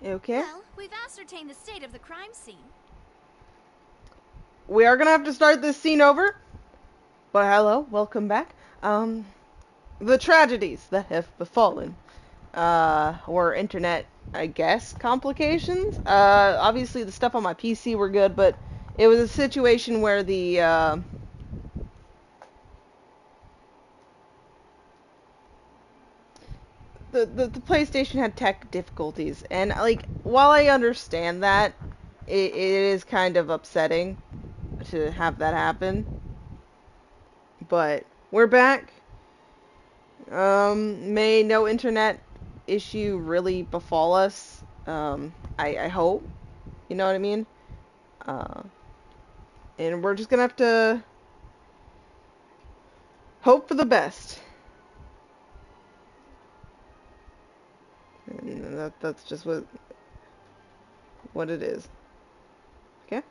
Okay. Well, we've ascertained the state of the crime scene. We are gonna have to start this scene over. But hello, welcome back. The tragedies that have befallen. Or internet, I guess, complications. Obviously the stuff on my PC were good, but it was a situation where the PlayStation had tech difficulties, and like while I understand that, it is kind of upsetting to have that happen. But we're back. May no internet issue really befall us. I hope. You know what I mean? Uh, and we're just gonna have to hope for the best. And that's just what it is. Okay?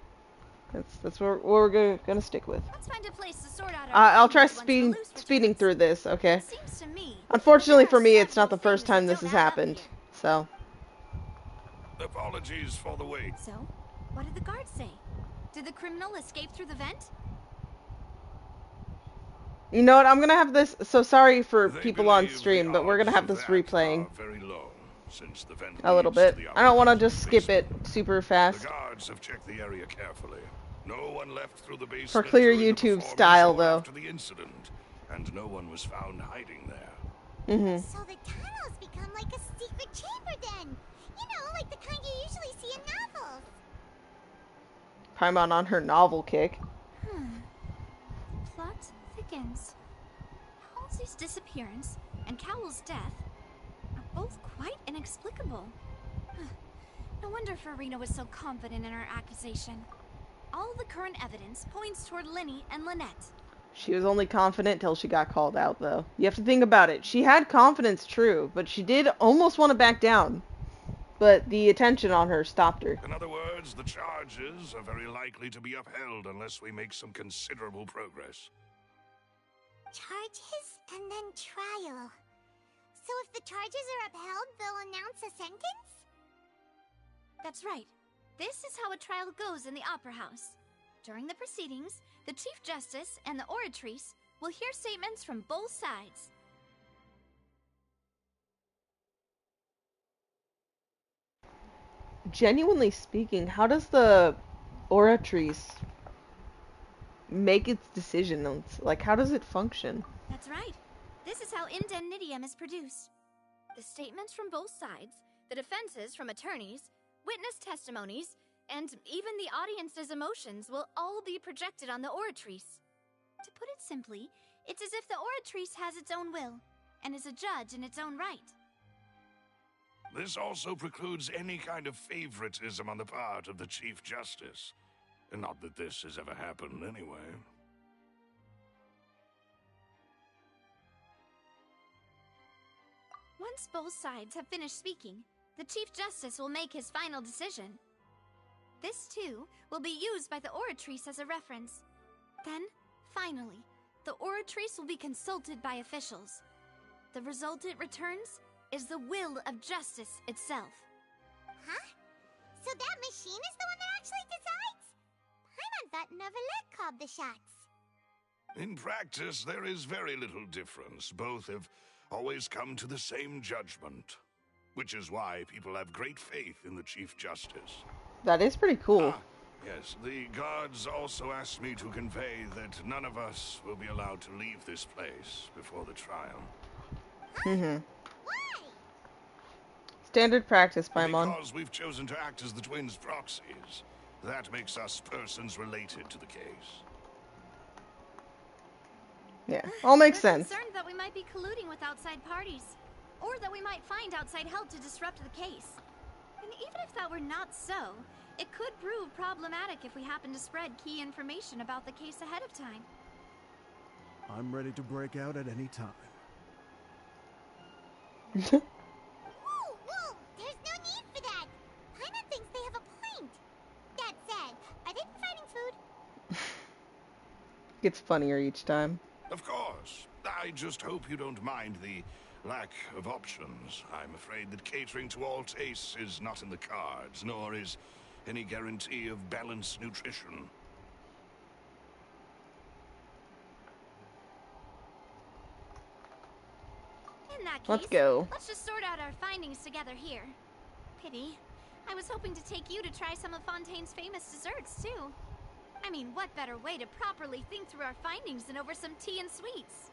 That's what we're gonna stick with. Let's find a place to sort out our I'll try speeding speeding through this, okay? It seems to me Unfortunately that there for are me, it's not several the first things time that this has don't add up happened. here. So, Apologies for the wait. So, what did the guards say? Did the criminal escape through the vent? you know what? I'm gonna have this. So sorry for They people on believe stream, the but we're gonna odds have of this that replaying are very low, since the vent a little leads to bit. the I don't want to upper just skip it basement. super The fast. guards have checked the area carefully. No one left through the basement For clear during the YouTube performance style, or though. after the incident, and no one was found hiding there. So the tunnels become like a secret chamber then. You know, like the kind you usually see in novels. Paimon on her novel kick. The plot thickens. Halsey's disappearance and Cowell's death are both quite inexplicable. No wonder Farina was so confident in her accusation. All the current evidence points toward Linny and Lynette. She was only confident till she got called out, though. You have to think about it. She had confidence, true, but she did almost want to back down. But the attention on her stopped her. In other words, the charges are very likely to be upheld unless we make some considerable progress. Charges and then trial. So if the charges are upheld, they'll announce a sentence? That's right. This is how a trial goes in the Opera House. During the proceedings, the Chief Justice and the Oratrice will hear statements from both sides. Genuinely speaking, how does the Oratrice make its decisions? Like, how does it function? That's right. This is how indemnitium is produced. The statements from both sides, the defenses from attorneys, witness testimonies, and even the audience's emotions will all be projected on the Oratrice. To put it simply, it's as if the Oratrice has its own will, and is a judge in its own right. This also precludes any kind of favoritism on the part of the Chief Justice. Not that this has ever happened anyway. Once both sides have finished speaking, the Chief Justice will make his final decision. This, too, will be used by the Oratrice as a reference. Then, finally, the Oratrice will be consulted by officials. The result it returns is the will of justice itself. Huh? So that machine is the one that actually decides? Paimon thought Neverlet called the shots. In practice, there is very little difference. Both have always come to the same judgment. Which is why people have great faith in the Chief Justice. That is pretty cool. Yes, the guards also asked me to convey that none of us will be allowed to leave this place before the trial. Why? Standard practice, Paimon. Because we've chosen to act as the twins' proxies. That makes us persons related to the case. Yeah, all makes We're sense. concerned that we might be colluding with outside parties, or that we might find outside help to disrupt the case. And even if that were not so, it could prove problematic if we happen to spread key information about the case ahead of time. I'm ready to break out at any time. Whoa, whoa! There's no need for that! Paimon thinks they have a point. That said, are they providing food? Gets funnier each time. Of course. I just hope you don't mind the lack of options. I'm afraid that catering to all tastes is not in the cards, nor is any guarantee of balanced nutrition. In that case, Let's go. let's just sort out our findings together here. Pity. I was hoping to take you to try some of Fontaine's famous desserts, too. I mean, what better way to properly think through our findings than over some tea and sweets?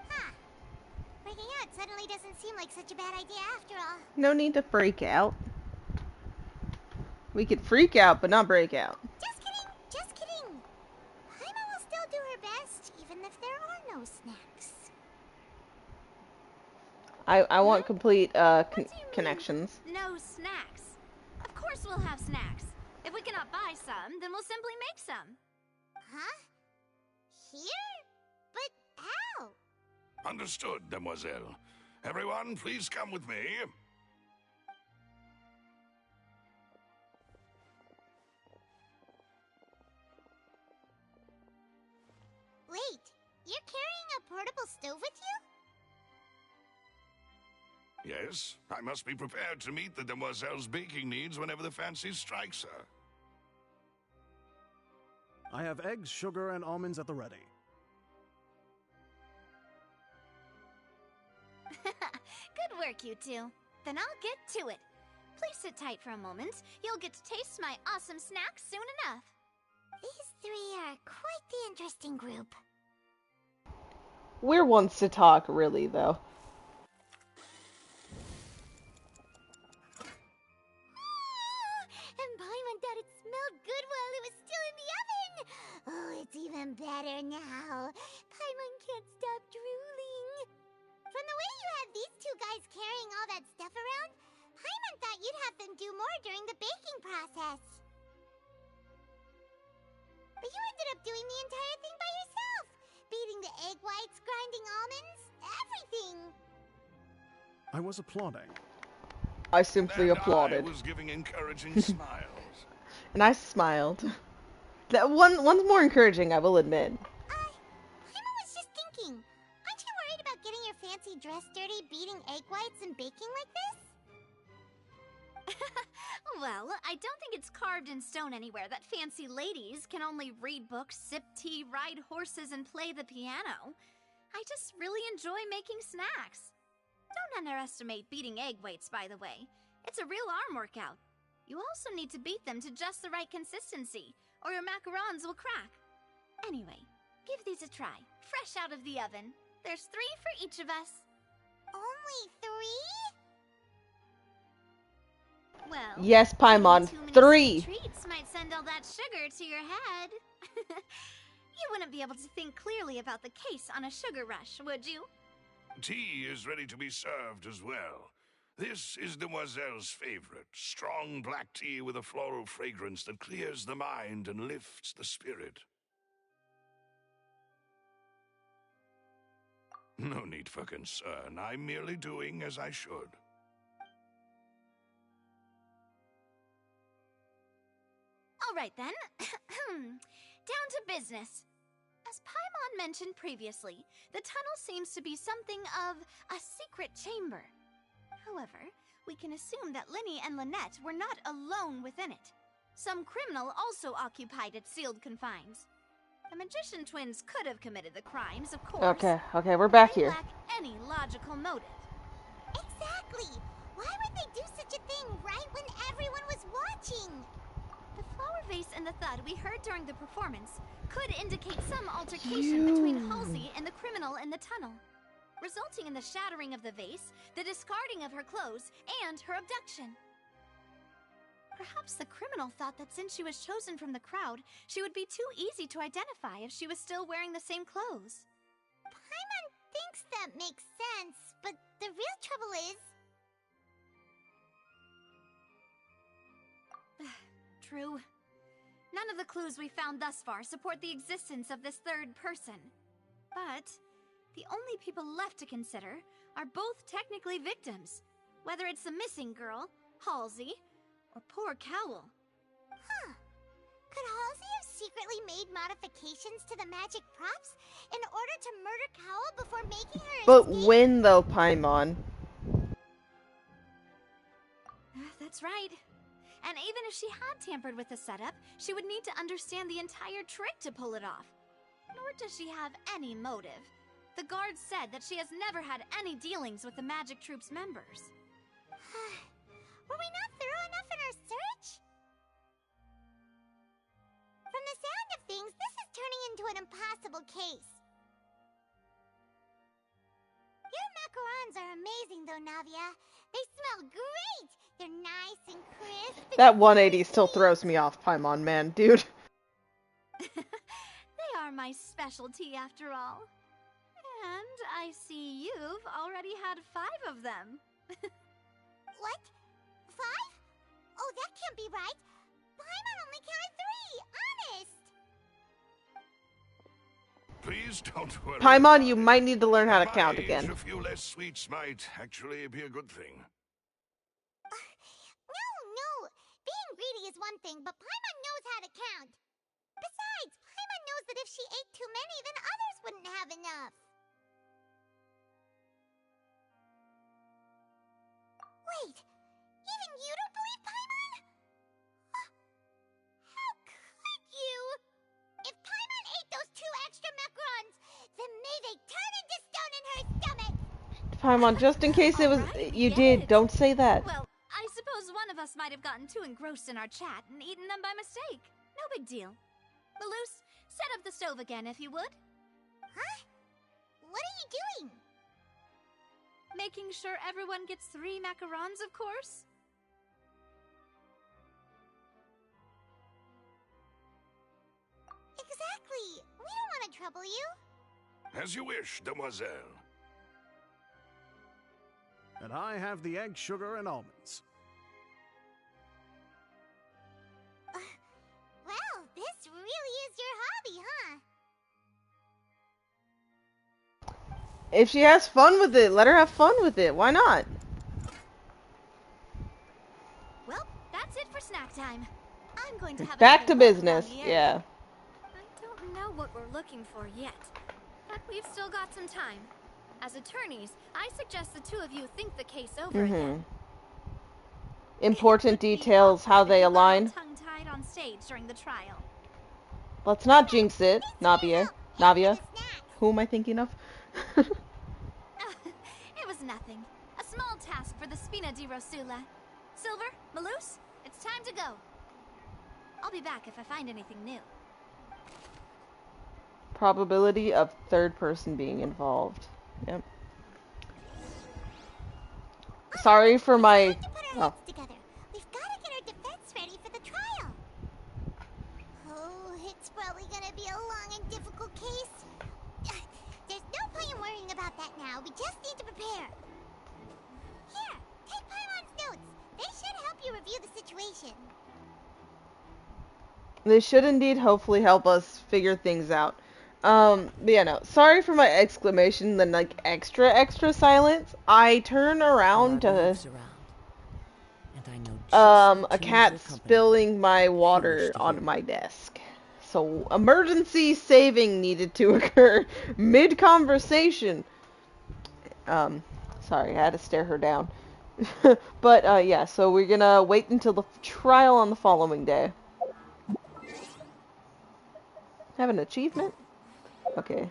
Huh. Breaking out suddenly doesn't seem like such a bad idea after all. No need to freak out. We could freak out, but not break out. Just kidding, just kidding. Paimon will still do her best, even if there are no snacks. I want complete What do you mean, connections. no snacks? Of course we'll have snacks. If we cannot buy some, then we'll simply make some. Huh? Here? But how? Understood, demoiselle. Everyone, please come with me. Wait, you're carrying a portable stove with you? Yes, I must be prepared to meet the demoiselle's baking needs whenever the fancy strikes her. I have eggs, sugar, and almonds at the ready. Good work, you two. Then I'll get to it. Please sit tight for a moment. You'll get to taste my awesome snacks soon enough. These three are quite the interesting group. We're ones to talk, really, though. And Paimon thought it smelled good while it was still in the oven. Oh, it's even better now. Paimon can't stop drooling. From the way you have these two guys carrying all that stuff around, Paimon thought you'd have them do more during the baking process. But you ended up doing the entire thing by yourself. Beating the egg whites, grinding almonds, everything. I was applauding. I simply And applauded. I was giving encouraging smiles. And I smiled. That one's more encouraging, I will admit. Paimon was just thinking. Aren't you worried about getting your fancy dress dirty beating egg whites and baking like this? Well, I don't think it's carved in stone anywhere that fancy ladies can only read books, sip tea, ride horses, and play the piano. I just really enjoy making snacks. Don't underestimate beating egg whites, by the way. It's a real arm workout. You also need to beat them to just the right consistency, or your macarons will crack. Anyway, give these a try, fresh out of the oven. There's 3 for each of us. Only 3? Well, Yes, Paimon. eating too many 3. sweet treats might send all that sugar to your head. You wouldn't be able to think clearly about the case on a sugar rush, would you? Tea is ready to be served as well. This is Demoiselle's favorite, strong black tea with a floral fragrance that clears the mind and lifts the spirit. No need for concern. I'm merely doing as I should. All right then. Down to business. As Paimon mentioned previously, the tunnel seems to be something of a secret chamber. However, we can assume that Linny and Lynette were not alone within it. Some criminal also occupied its sealed confines. The magician twins could have committed the crimes, of course. Okay, we're back They here. lack any logical motive. Exactly! Why would they do such a thing right when everyone was watching? The flower vase and the thud we heard during the performance could indicate some altercation between Halsey and the criminal in the tunnel, resulting in the shattering of the vase, the discarding of her clothes, and her abduction. Perhaps the criminal thought that since she was chosen from the crowd, she would be too easy to identify if she was still wearing the same clothes. Paimon thinks that makes sense, but the real trouble is... True. None of the clues we found thus far support the existence of this third person. But the only people left to consider are both technically victims, whether it's the missing girl, Halsey, or poor Cowl. Huh. Could Halsey have secretly made modifications to the magic props in order to murder Cowl before making her But escape? when, though, Paimon? That's right. And even if she had tampered with the setup, she would need to understand the entire trick to pull it off. Nor does she have any motive. The guard said that she has never had any dealings with the Magic Troop's members. Were we not thorough enough in our search? From the sound of things, this is turning into an impossible case. Your macarons are amazing, though, Navia. They smell great. They're nice and crisp. That 180 still throws me off, Paimon, man, dude. They are my specialty, after all. And I see you've already had 5 of them. What? 5? Oh, that can't be right. Paimon only counted 3, honest. Please don't worry. Paimon, you might need to learn how to count again. A few less sweets might actually be a good thing. No. Being greedy is one thing, but Paimon knows how to count. Besides, Paimon knows that if she ate too many, then others wouldn't have enough. Wait, even you don't believe Paimon? How could you? If Paimon ate those 2 extra macarons, then may they turn into stone in her stomach. Paimon, just in case it was Alright, you get did, it. don't say that. Well, I suppose one of us might have gotten too engrossed in our chat and eaten them by mistake. No big deal. Malus, set up the stove again if you would. Huh? What are you doing? Making sure everyone gets 3 macarons, of course. Exactly. We don't want to trouble you. As you wish, demoiselle. And I have the egg, sugar, and almonds. Well, this really is your hobby, huh? If she has fun with it, let her have fun with it. Why not? Well, that's it for snack time. I'm going to have Back to another look business. around the area. Yeah. I don't know what we're looking for yet, but we've still got some time. As attorneys, I suggest the 2 of you think the case over again. Important details, how they align. Tongue-tied on stage during the trial. Let's not jinx it, Navia. Navia. Snacks. Who am I thinking of? It was nothing. A small task for the Spina di Rosula. Silver, Malus, it's time to go. I'll be back if I find anything new. Probability of 3rd person being involved. Yep. Sorry for my... Time to put our Oh. heads together. We've got to get our defense ready for the trial. Oh, it's probably gonna be a long and difficult case. There's no point in worrying about that now. We just need to prepare. Here, take Paimon's notes. They should help you review the situation. They should indeed hopefully help us figure things out. But yeah, no. Sorry for my exclamation, then like extra silence. I turn around to a cat spilling my water on my desk. So emergency saving needed to occur mid-conversation. Sorry, I had to stare her down. But yeah, so we're gonna wait until the trial on the following day. Have an achievement? Okay.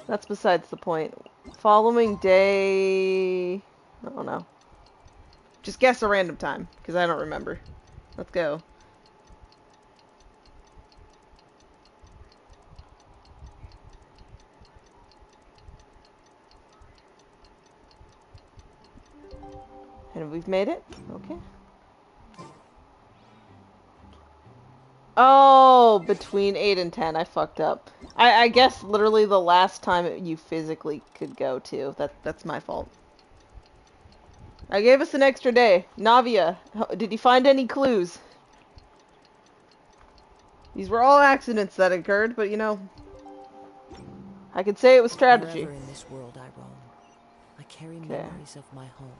That's besides the point. Following day... I don't know. Just guess a random time, because I don't remember. Let's go. And we've made it? Okay. Oh, between 8 and 10, I fucked up. I guess literally the last time you physically could go to. That's my fault. I gave us an extra day. Navia, did you find any clues? These were all accidents that occurred, but you know, I could say it was strategy. Wherever in this world I roam, I carry memories of my home.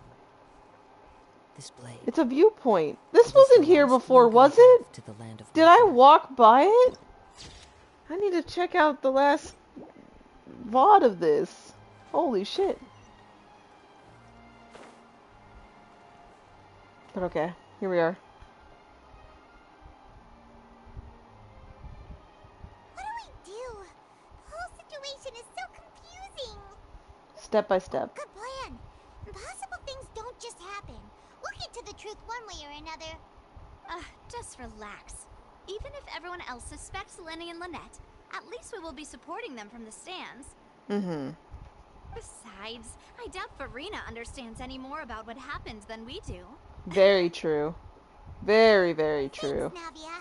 This blade. It's a viewpoint. This wasn't here before, was it? To the land of Did I walk by it? I need to check out the last VOD of this. Holy shit. But okay, here we are. What do we do? The whole situation is so confusing. Step by step. Good plan. Impossible things don't just happen. We'll get to the truth one way or another. Just relax. Even if everyone else suspects Lenny and Lynette, at least we will be supporting them from the stands. Mm-hmm. Besides, I doubt Farina understands any more about what happened than we do. Very true. Very, very true. Thanks, Navia.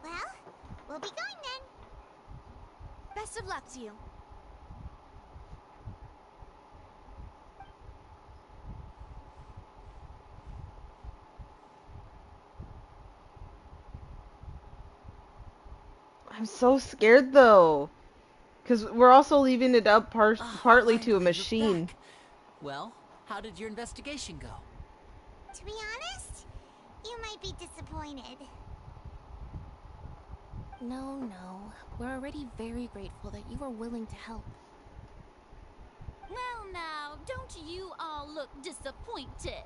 Well, we'll be going then. Best of luck to you. I'm so scared though. Because we're also leaving it up partly to a Finally, you're machine. back. Well, how did your investigation go? To be honest, you might be disappointed. No. We're already very grateful that you were willing to help. Well now, don't you all look disappointed.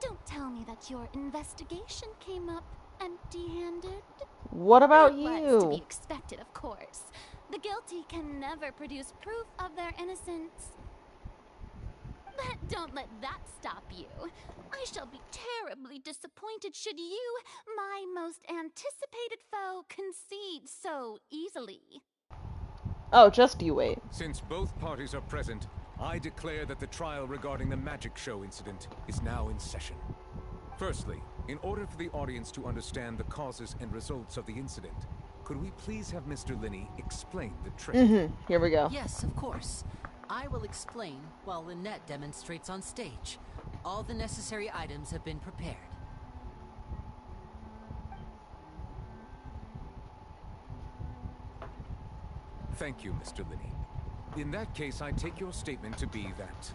Don't tell me that your investigation came up empty-handed. What about That was to be you? expected, of course. The guilty can never produce proof of their innocence. But don't let that stop you. I shall be terribly disappointed should you, my most anticipated foe, concede so easily. Oh, just you wait. Since both parties are present, I declare that the trial regarding the magic show incident is now in session. Firstly, in order for the audience to understand the causes and results of the incident, could we please have Mr. Linney explain the trick? Mm-hmm. Here we go. Yes, of course. I will explain while Lynette demonstrates on stage. All the necessary items have been prepared. Thank you, Mr. Linney. In that case, I take your statement to be that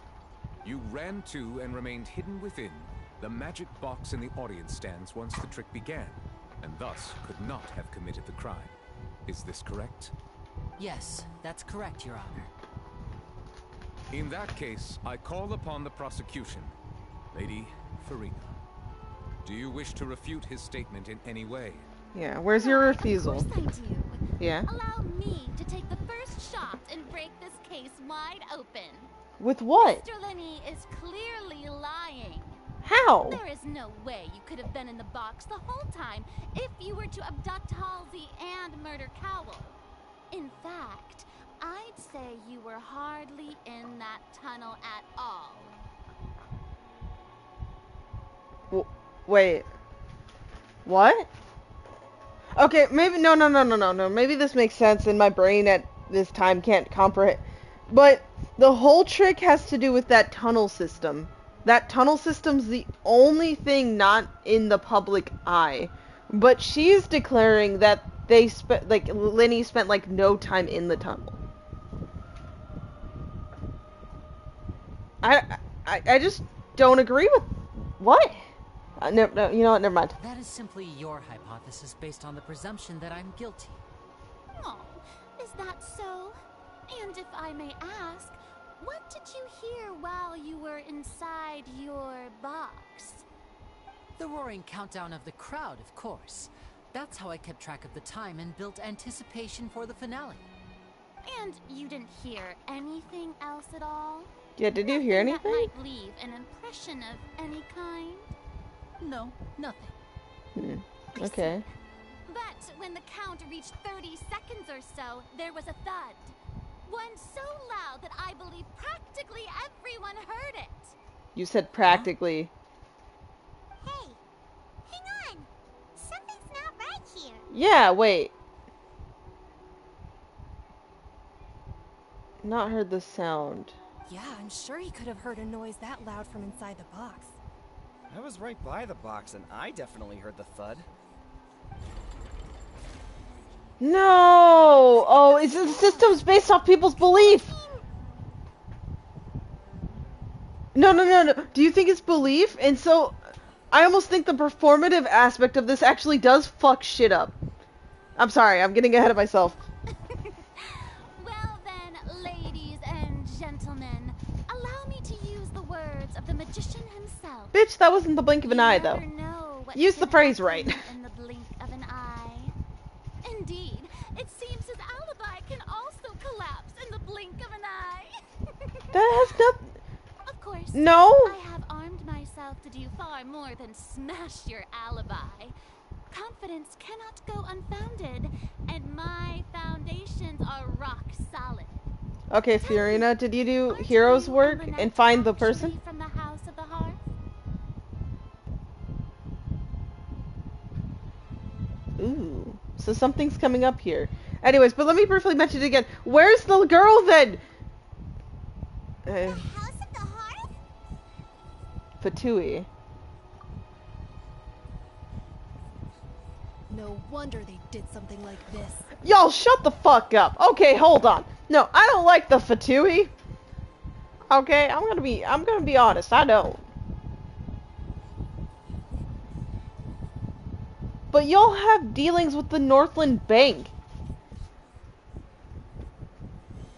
you ran to and remained hidden within the magic box in the audience stands once the trick began, and thus could not have committed the crime. Is this correct? Yes, that's correct, Your Honor. In that case, I call upon the prosecution. Lady Farina, do you wish to refute his statement in any way? Yeah, where's your refusal? Of course I do. Yeah? Allow me to take the first shot and break this case wide open. With what? Mr. Linney is clearly lying. How? There is no way you could have been in the box the whole time if you were to abduct Halsey and murder Cowell. In fact, I'd say you were hardly in that tunnel at all. Wait. What? Okay, maybe no. Maybe this makes sense and my brain at this time can't comprehend. But the whole trick has to do with that tunnel system. That tunnel system's the only thing not in the public eye. But she's declaring that they spent, like, Lenny spent, like, no time in the tunnel. I just don't agree with... What? No, you know what, never mind. That is simply your hypothesis based on the presumption that I'm guilty. Oh, is that so? And if I may ask, what did you hear while you were inside your box? The roaring countdown of the crowd, of course. That's how I kept track of the time and built anticipation for the finale. And you didn't hear anything else at all? Yeah, did you hear Nothing anything? that might leave an impression of any kind? No, nothing. Okay. But when the count reached 30 seconds or so, there was a thud. One so loud that I believe practically everyone heard it. You said practically. Hey, hang on. Something's not right here. Yeah, wait. Not heard the sound. Yeah, I'm sure he could have heard a noise that loud from inside the box. I was right by the box, and I definitely heard the thud. No! Oh, it's the system's based off people's belief. No. Do you think it's belief? And so, I almost think the performative aspect of this actually does fuck shit up. I'm sorry, I'm getting ahead of myself. words of the magician himself. Bitch, that wasn't the blink of an eye, though. You never know what Use the can phrase happen right. in the blink of an eye. Indeed, it seems his alibi can also collapse in the blink of an eye. That has nothing. Of course. No. I have armed myself to do far more than smash your alibi. Confidence cannot go unfounded, and my foundations are rock solid. Okay, Fiorina, did you do hero's work and find the person? From the House of the Hearth? Ooh, so something's coming up here. Anyways, but let me briefly mention it again. Where's the girl then? The House of the Hearth? Fatui. No wonder they did something like this. Y'all shut the fuck up. Okay, hold on. No, I don't like the Fatui. Okay, I'm gonna be honest, I don't. But y'all have dealings with the Northland Bank.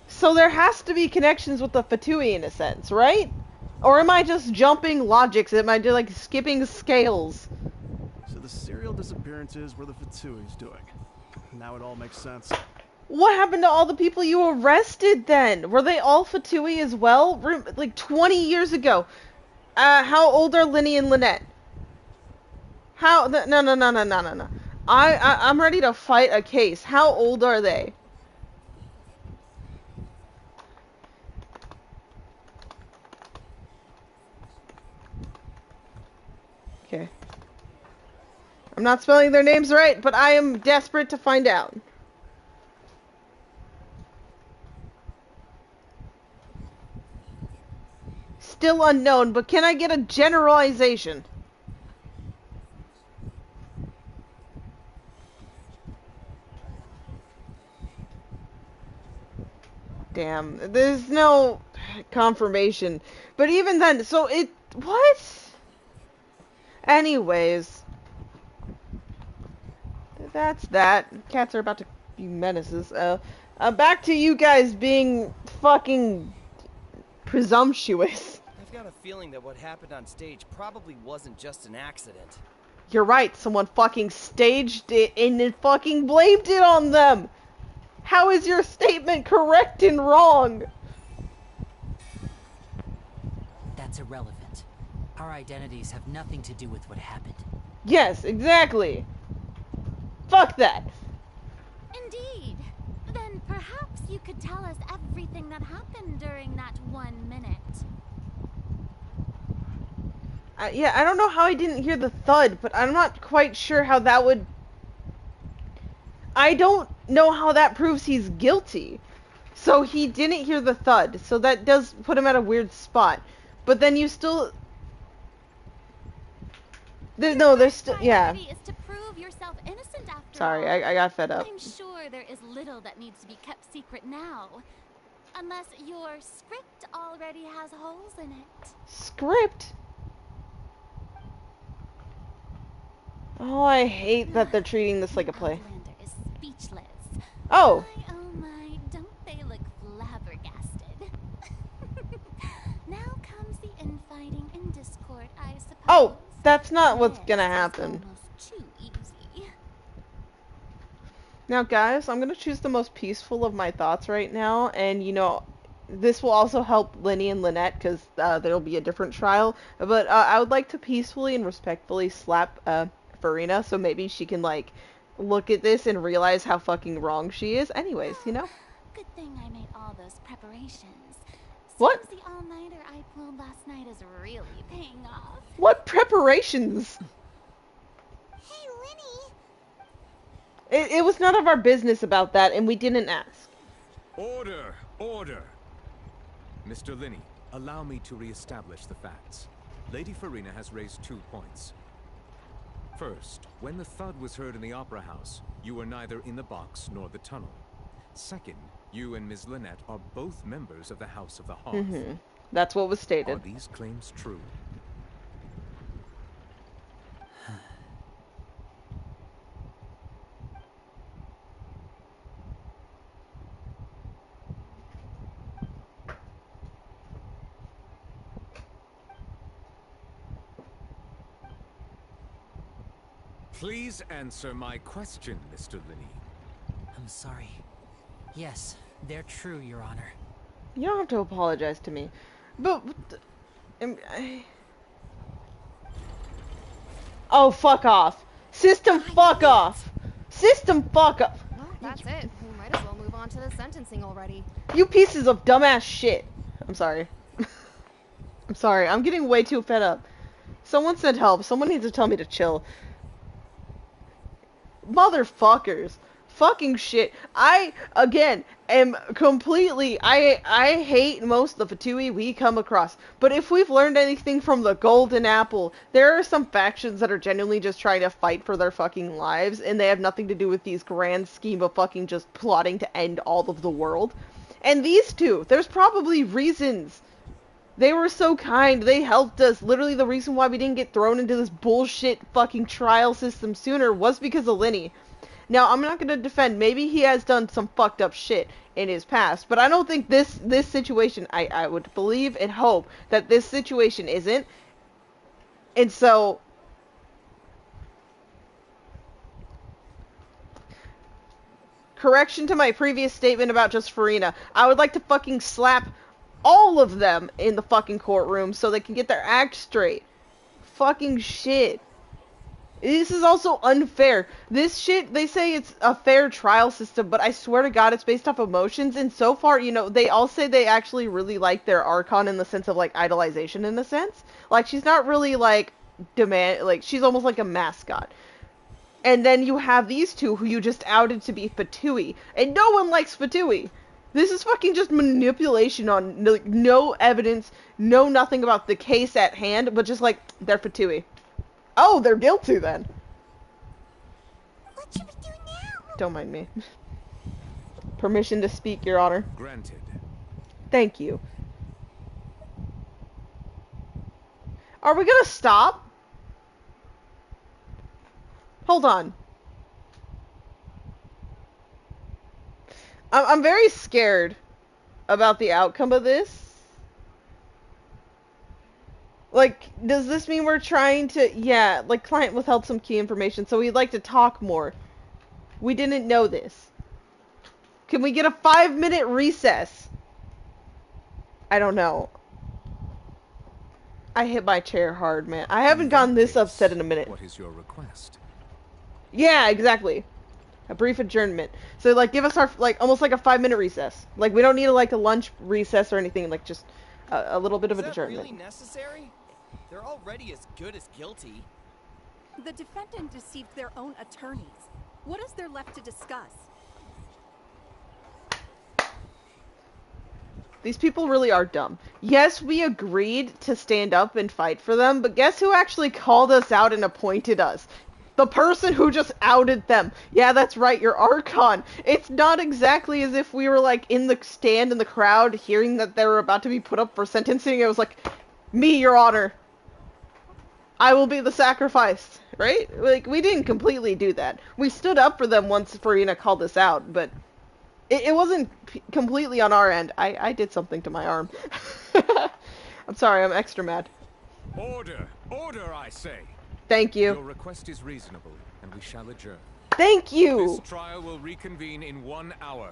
So there has to be connections with the Fatui in a sense, right? Or am I just jumping logics? Am I like skipping scales? So the serial disappearances were the Fatui's doing. Now it all makes sense. What happened to all the people you arrested then? Were they all Fatui as well? Like 20 years ago. How old are Linny and Lynette? How? No. I'm ready to fight a case. How old are they? Okay. I'm not spelling their names right, but I am desperate to find out. Still unknown, but can I get a generalization? Damn, there's no confirmation. But even then, so it... What? Anyways. That's that. Cats are about to be menaces. Back to you guys being fucking presumptuous. I've got a feeling that what happened on stage probably wasn't just an accident. You're right, someone fucking staged it and then fucking blamed it on them! How is your statement correct and wrong? That's irrelevant. Our identities have nothing to do with what happened. Yes, exactly. Fuck that. Indeed. Then perhaps you could tell us everything that happened during that 1 minute. Yeah, I don't know how I didn't hear the thud, but I'm not quite sure how that would... I don't know how that proves he's guilty. So he didn't hear the thud, so that does put him at a weird spot. But then you still... there's still... Yeah. Is to prove yourself innocent after Sorry, all. I got fed up. I'm sure there is little that needs to be kept secret now. Unless your script already has holes in it. Script? Oh, I hate that they're treating this like a play. Outlander is speechless. Oh! Oh my, don't they look flabbergasted? Now comes the infighting and discord, I suppose. Oh! That's not what's gonna This is happen. almost too easy. Now, guys, I'm gonna choose the most peaceful of my thoughts right now, and, you know, this will also help Linny and Lynette, because there'll be a different trial, but I would like to peacefully and respectfully slap Farina, so maybe she can, like, look at this and realize how fucking wrong she is. Anyways, you know? Good thing I made all those preparations. What? Seems the all-nighter I pulled last night is really paying off. What preparations? Hey, Linny. It was none of our business about that, and we didn't ask. Order! Order! Mr. Linney, allow me to re-establish the facts. Lady Farina has raised 2 points. First, when the thud was heard in the Opera House, you were neither in the box nor the tunnel. Second, you and Ms. Lynette are both members of the House of the Hearth. That's what was Are stated. these claims true? Please answer my question, Mr. Linney. I'm sorry. Yes, they're true, Your Honor. You don't have to apologize to me. But... Oh, fuck off. System fuck off. System fuck off. Well, that's it. We might as well move on to the sentencing already. You pieces of dumbass shit. I'm sorry. I'm sorry. I'm getting way too fed up. Someone send help. Someone needs to tell me to chill. Motherfuckers. Fucking shit. I, again, am completely... I hate most of the Fatui we come across. But if we've learned anything from the Golden Apple, there are some factions that are genuinely just trying to fight for their fucking lives, and they have nothing to do with these grand scheme of fucking just plotting to end all of the world. And these two, there's probably reasons. They were so kind. They helped us. Literally, the reason why we didn't get thrown into this bullshit fucking trial system sooner was because of Linny. Now, I'm not going to defend. Maybe he has done some fucked up shit in his past. But I don't think this situation... I would believe and hope that this situation isn't. And so... Correction to my previous statement about just Farina. I would like to fucking slap all of them in the fucking courtroom so they can get their act straight. Fucking shit. This is also unfair. This shit, they say it's a fair trial system, but I swear to God it's based off emotions, and so far, you know, they all say they actually really like their Archon in the sense of, like, idolization in a sense. Like, she's not really, like, she's almost like a mascot. And then you have these two who you just outed to be Fatui, and no one likes Fatui. This is fucking just manipulation on no evidence, no nothing about the case at hand, but just like, they're Fatui. Oh, they're guilty then. What should we do now? Don't mind me. Permission to speak, Your Honor. Granted. Thank you. Are we gonna stop? Hold on. I'm very scared about the outcome of this. Like, does this mean we're trying to... Yeah, like, client withheld some key information, so we'd like to talk more. We didn't know this. Can we get a 5-minute recess? I don't know. I hit my chair hard, man. I haven't gotten this upset in a minute. What is your request? Yeah, exactly. A brief adjournment. So, like, give us our, like, almost like a 5-minute recess. Like, we don't need, like, a lunch recess or anything. Like, just a little bit of an adjournment. Is that really necessary? They're already as good as guilty. The defendant deceived their own attorneys. What is there left to discuss? These people really are dumb. Yes, we agreed to stand up and fight for them, but guess who actually called us out and appointed us? The person who just outed them. Yeah, that's right, your Archon. It's not exactly as if we were, like, in the stand in the crowd hearing that they were about to be put up for sentencing. It was like, me, Your Honor. I will be the sacrifice, right? Like, we didn't completely do that. We stood up for them once Farina called us out, but it wasn't completely on our end. I did something to my arm. I'm sorry, I'm extra mad. Order! Order, I say! Thank you. Your request is reasonable, and we shall adjourn. Thank you! This trial will reconvene in 1 hour.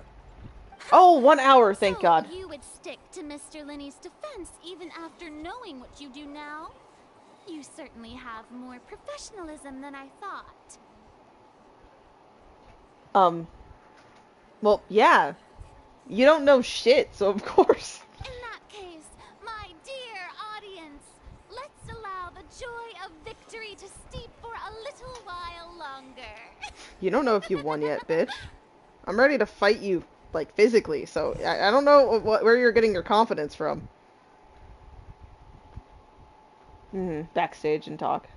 Oh, 1 hour, thank God. You would stick to Mr. Linney's defense even after knowing what you do now? You certainly have more professionalism than I thought. Well, yeah. You don't know shit, so of course. In that case, my dear audience, let's allow the joy of victory to steep for a little while longer. You don't know if you've won yet, bitch. I'm ready to fight you, like, physically, so I don't know where you're getting your confidence from. Backstage and talk.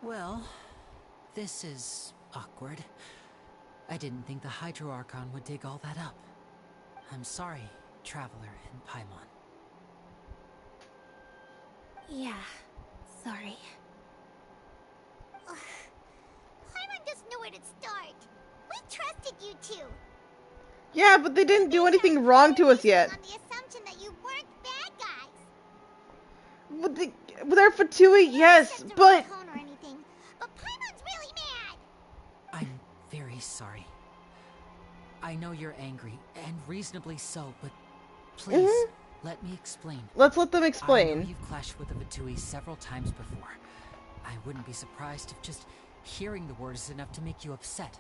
Well, this is awkward. I didn't think the Hydro Archon would dig all that up. I'm sorry, Traveler and Paimon. Yeah, sorry. Paimon doesn't know where to start. We trusted you two. Yeah, but they didn't do anything wrong to us yet. On the assumption that you weren't bad guys. They're Fatui, yes, but... Tone or anything, but Paimon's really mad! I'm very sorry. I know you're angry, and reasonably so, but please, let me explain. Let's let them I know explain. you've clashed with the Fatui several times before. I wouldn't be surprised if just hearing the word is enough to make you upset.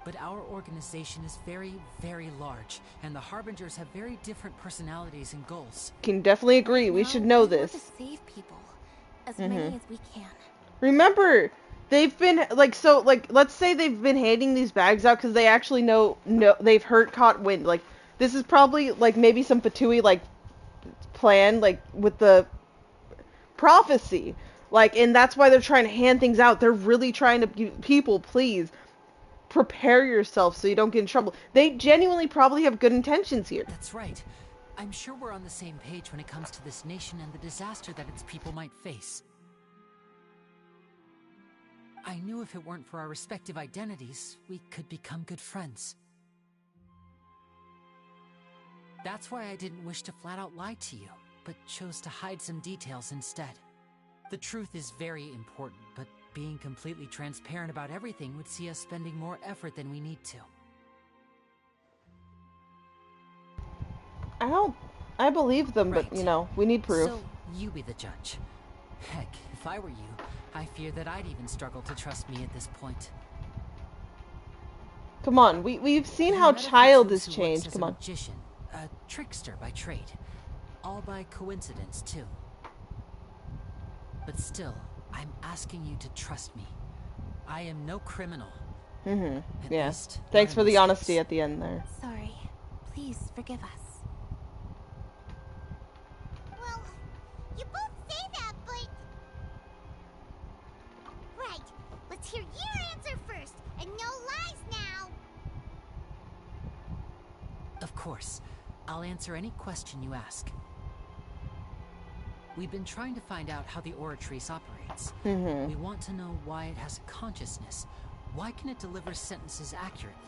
But our organization is very, very large, and the Harbingers have very different personalities and goals. Can definitely agree. We should know We want this. to save people. As many as we can. Remember, they've been let's say they've been handing these bags out because they actually know they've caught wind. Like, this is probably like maybe some Fatui plan with the prophecy. And that's why they're trying to hand things out. They're really trying to people, please prepare yourself so you don't get in trouble. They genuinely probably have good intentions here. That's right. I'm sure we're on the same page when it comes to this nation and the disaster that its people might face. I knew if it weren't for our respective identities, we could become good friends. That's why I didn't wish to flat out lie to you, but chose to hide some details instead. The truth is very important, but being completely transparent about everything would see us spending more effort than we need to. I believe them, Right. but, we need proof. So, you be the judge. Heck, if I were you, I fear that I'd even struggle to trust me at this point. Come on, we've seen You how met a Child Fatui has who works changed. as Come a on. magician, a trickster by trade. All by coincidence, too. But still, I'm asking you to trust me. I am no criminal. At Yeah. least, Thanks not for in the this honesty case. at the end there. Sorry. Please forgive us. Well, you both say that, but... Right, let's hear your answer first, and no lies now! Of course. I'll answer any question you ask. We've been trying to find out how the Oratrice operates. We want to know why it has a consciousness. Why can it deliver sentences accurately?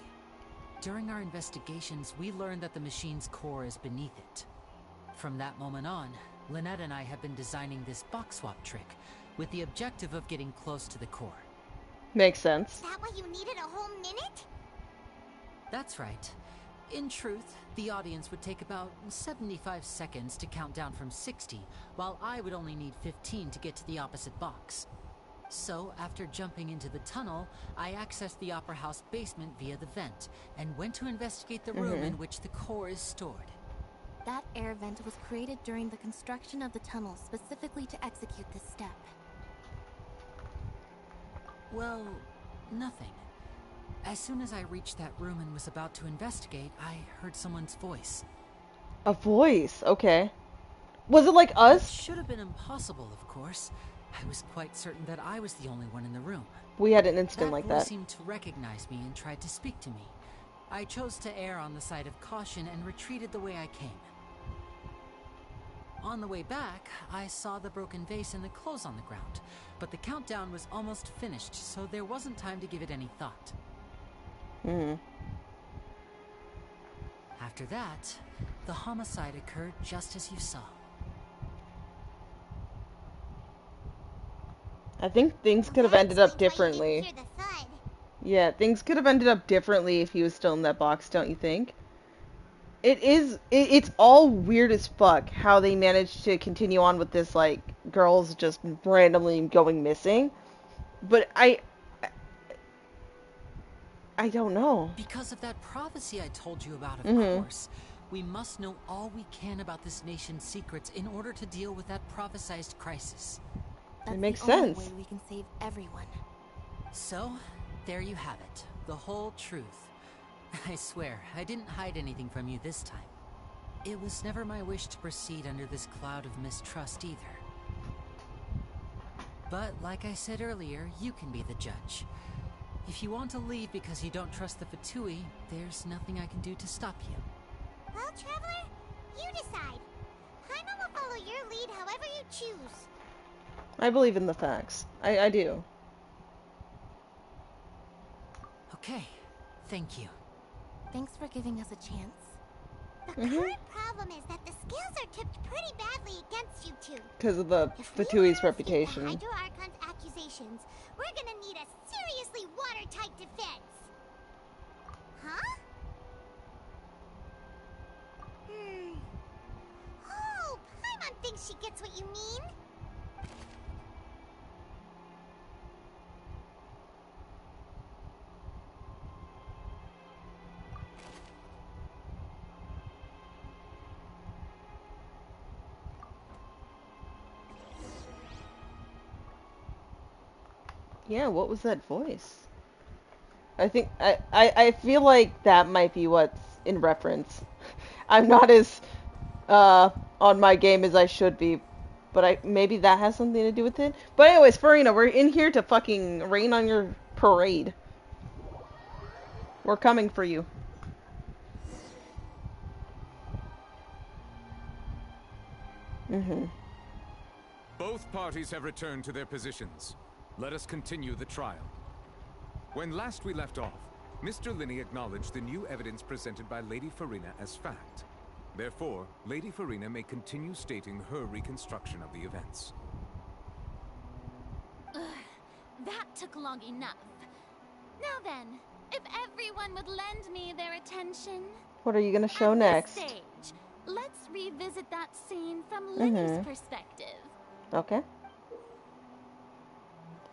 During our investigations, we learned that the machine's core is beneath it. From that moment on, Lynette and I have been designing this box swap trick with the objective of getting close to the core. Makes sense. Is that why you needed a whole minute? That's right. In truth, the audience would take about 75 seconds to count down from 60, while I would only need 15 to get to the opposite box. So, after jumping into the tunnel, I accessed the Opera House basement via the vent, and went to investigate the room in which the core is stored. That air vent was created during the construction of the tunnel specifically to execute this step. Well, nothing. As soon as I reached that room and was about to investigate, I heard someone's voice. A voice, okay. Was it like It us? should have been impossible, of course. I was quite certain that I was the only one in the room. We had an instant That like voice that. seemed to recognize me and tried to speak to me. I chose to err on the side of caution and retreated the way I came. On the way back, I saw the broken vase and the clothes on the ground, but the countdown was almost finished, so there wasn't time to give it any thought. After that, the homicide occurred just as you saw. I think things could have ended up differently. Hear the thud. Yeah, things could have ended up differently if he was still in that box, don't you think? It's all weird as fuck how they managed to continue on with this, girls just randomly going missing. But I don't know. Because of that prophecy I told you about, of course. We must know all we can about this nation's secrets in order to deal with that prophesized crisis. That's makes the only sense. way we can save everyone. So, there you have it. The whole truth. I swear, I didn't hide anything from you this time. It was never my wish to proceed under this cloud of mistrust either. But, like I said earlier, you can be the judge. If you want to leave because you don't trust the Fatui, there's nothing I can do to stop you. Well, Traveler, you decide. Paimon will follow your lead however you choose. I believe in the facts. I do. Okay, thank you. Thanks for giving us a chance. The current problem is that the scales are tipped pretty badly against you two. Because of the If we Fatui's wanna refute reputation. the Hydro Archon's accusations, we're gonna need a seriously watertight defense. Huh? Oh, Paimon thinks she gets what you mean. Yeah, what was that voice? I think I feel like that might be what's in reference. I'm not as on my game as I should be, but maybe that has something to do with it. But anyways, Farina, we're in here to fucking rain on your parade. We're coming for you. Both parties have returned to their positions. Let us continue the trial. When last we left off, Mr. Linney acknowledged the new evidence presented by Lady Farina as fact. Therefore, Lady Farina may continue stating her reconstruction of the events. That took long enough. Now then, if everyone would lend me their attention. What are you gonna show At next? this stage, let's revisit that scene from Linney's perspective. Okay.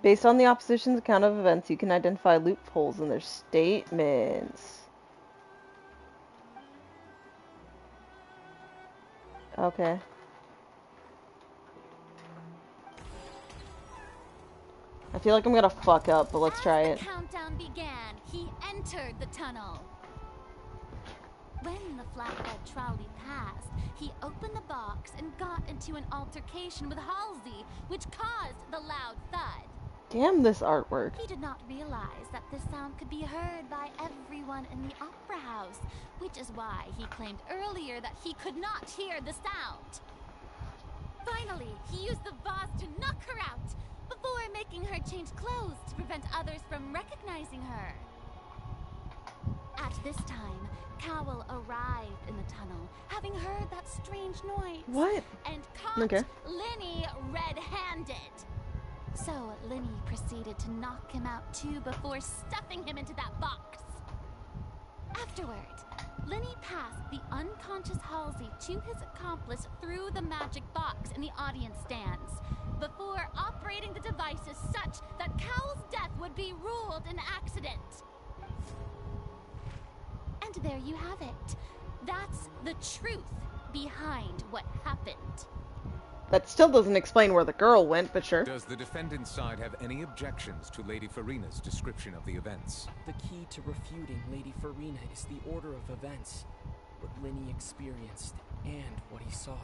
Based on the opposition's account of events, you can identify loopholes in their statements. Okay. I feel like I'm gonna fuck up, but let's try it. As the countdown began, he entered the tunnel. When the flatbed trolley passed, he opened the box and got into an altercation with Halsey, which caused the loud thud. Damn this artwork. He did not realize that this sound could be heard by everyone in the opera house, which is why he claimed earlier that he could not hear the sound. Finally, he used the vase to knock her out, before making her change clothes to prevent others from recognizing her. At this time, Cowell arrived in the tunnel, having heard that strange noise. What? And caught Linney red-handed. So Linney proceeded to knock him out too before stuffing him into that box. Afterward, Linney passed the unconscious Halsey to his accomplice through the magic box in the audience stands, before operating the devices such that Cowell's death would be ruled an accident. And there you have it. That's the truth behind what happened. That still doesn't explain where the girl went, but sure. Does the defendant's side have any objections to Lady Farina's description of the events? The key to refuting Lady Farina is the order of events, what Linney experienced, and what he saw.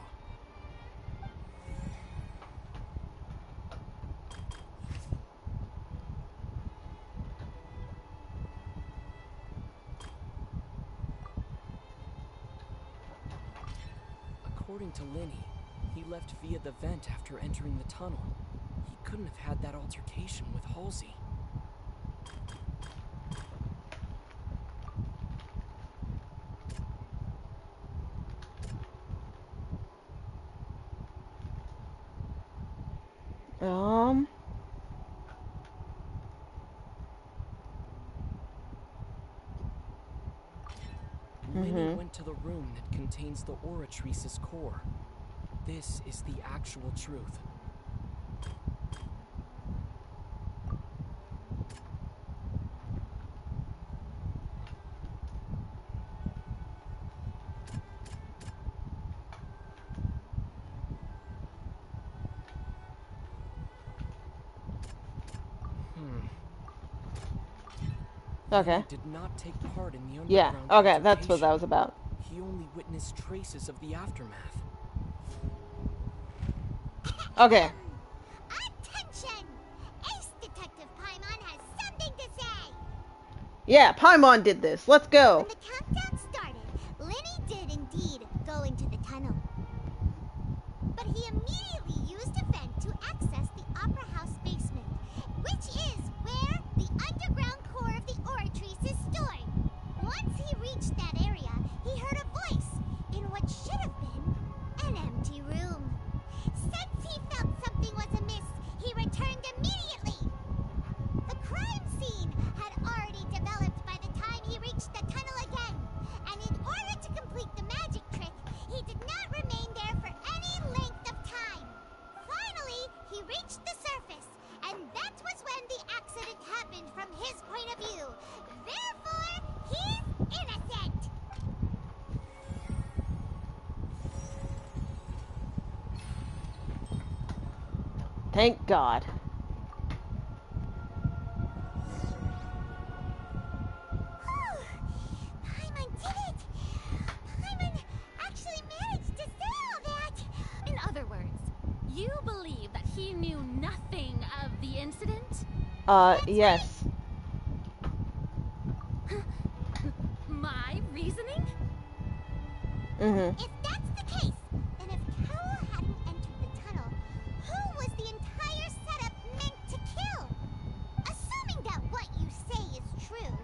According to Linney, he left via the vent after entering the tunnel. He couldn't have had that altercation with Halsey. Linney went to the room that contains the Oratrice's core. This is the actual truth. Okay. He did not take part in the Yeah, underground okay, that's what that was about. He only witnessed traces of the aftermath. Okay. Attention! Ace Detective Paimon has something to say! Yeah, Paimon did this. Let's go. When the countdown started, Linney did indeed go into the tunnel. But he immediately used a vent to access the Opera House basement, which is where the underground core of the Oratrice is stored. Once he reached that area, he heard a voice, Thank God. Paimon did it! Paimon actually managed to say all that! In other words, you believe that he knew nothing of the incident? Yes. My reasoning? Mm-hmm. If that's the case, then if Carol hadn't entered the tunnel, who was the entire setup meant to kill? Assuming that what you say is true,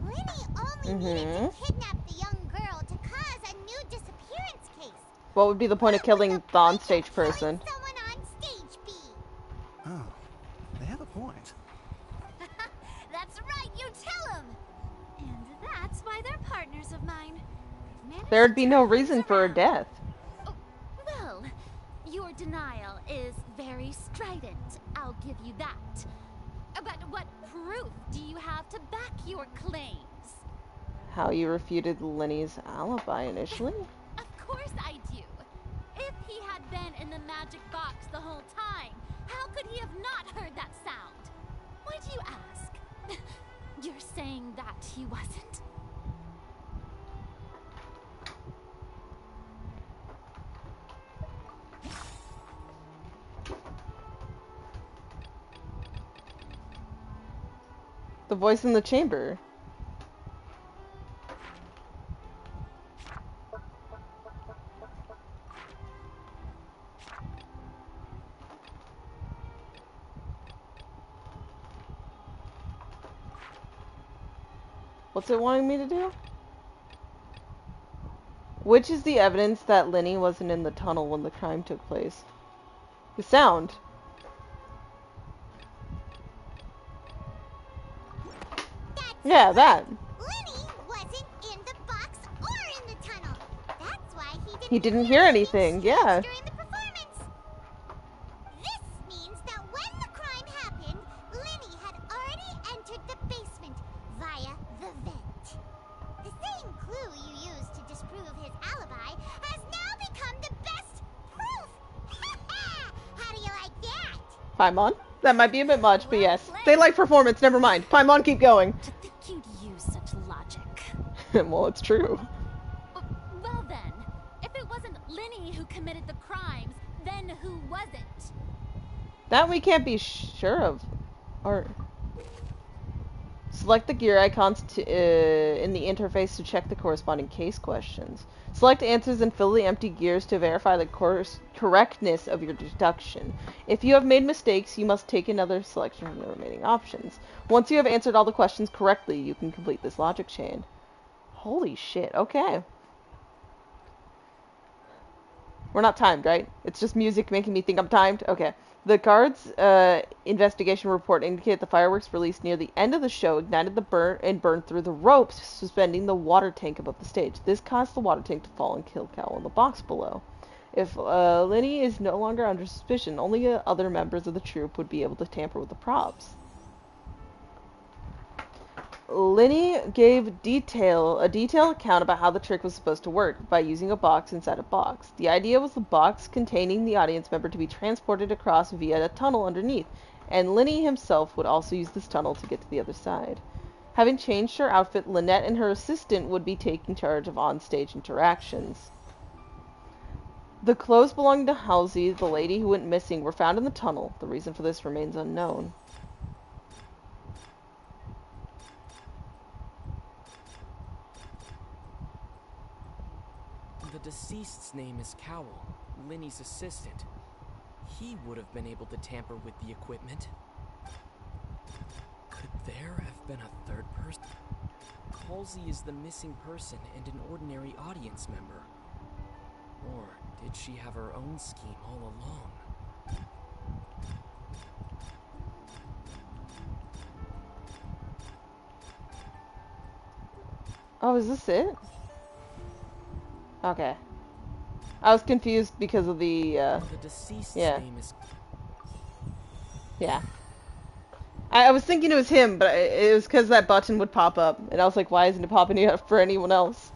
Linny only needed to kidnap the young girl to cause a new disappearance case. What would be the point of killing the onstage person? Someone on stage be? Oh, they have a point. That's right, you tell him! And that's why they're partners of mine. There'd be no reason for her death. Oh, well, your denial is very strident, I'll give you that. But what proof do you have to back your claims? How you refuted Lenny's alibi initially? Of course I do. If he had been in the magic box the whole time, how could he have not heard that sound? Why do you ask? You're saying that he wasn't? The voice in the chamber. What's it wanting me to do? Which is the evidence that Lenny wasn't in the tunnel when the crime took place? The sound. Yeah, that. Lenny wasn't in the box or in the tunnel. That's why He didn't hear anything, yeah. during the performance. This means that when the crime happened, Lenny had already entered the basement via the vent. The same clue you used to disprove his alibi has now become the best proof. How do you like that? Paimon? That might be a bit much, but yes. They like performance, never mind. Paimon, keep going. To think you'd use such logic. Well, it's true. Well then, if it wasn't Lenny who committed the crimes, then who was it? That we can't be sure of. Or select the gear icons in the interface to check the corresponding case questions. Select answers and fill the empty gears to verify the correctness of your deduction. If you have made mistakes, you must take another selection from the remaining options. Once you have answered all the questions correctly, you can complete this logic chain. Holy shit, okay. We're not timed, right? It's just music making me think I'm timed? Okay. The guard's investigation report indicated the fireworks released near the end of the show ignited the burned through the ropes suspending the water tank above the stage. This caused the water tank to fall and kill Cal in the box below. If Lenny is no longer under suspicion, only other members of the troupe would be able to tamper with the props. Lenny gave a detailed account about how the trick was supposed to work, by using a box inside a box. The idea was the box containing the audience member to be transported across via a tunnel underneath, and Lenny himself would also use this tunnel to get to the other side. Having changed her outfit, Lynette and her assistant would be taking charge of on-stage interactions. The clothes belonging to Halsey, the lady who went missing, were found in the tunnel. The reason for this remains unknown. The deceased's name is Cowell, Lenny's assistant. He would have been able to tamper with the equipment. Could there have been a third person? Halsey is the missing person and an ordinary audience member. Or did she have her own scheme all along? Oh, is this it? Okay. I was confused because of the deceased's yeah. name is... Yeah. I was thinking it was him, but it was because that button would pop up. And I was like, why isn't it popping up for anyone else?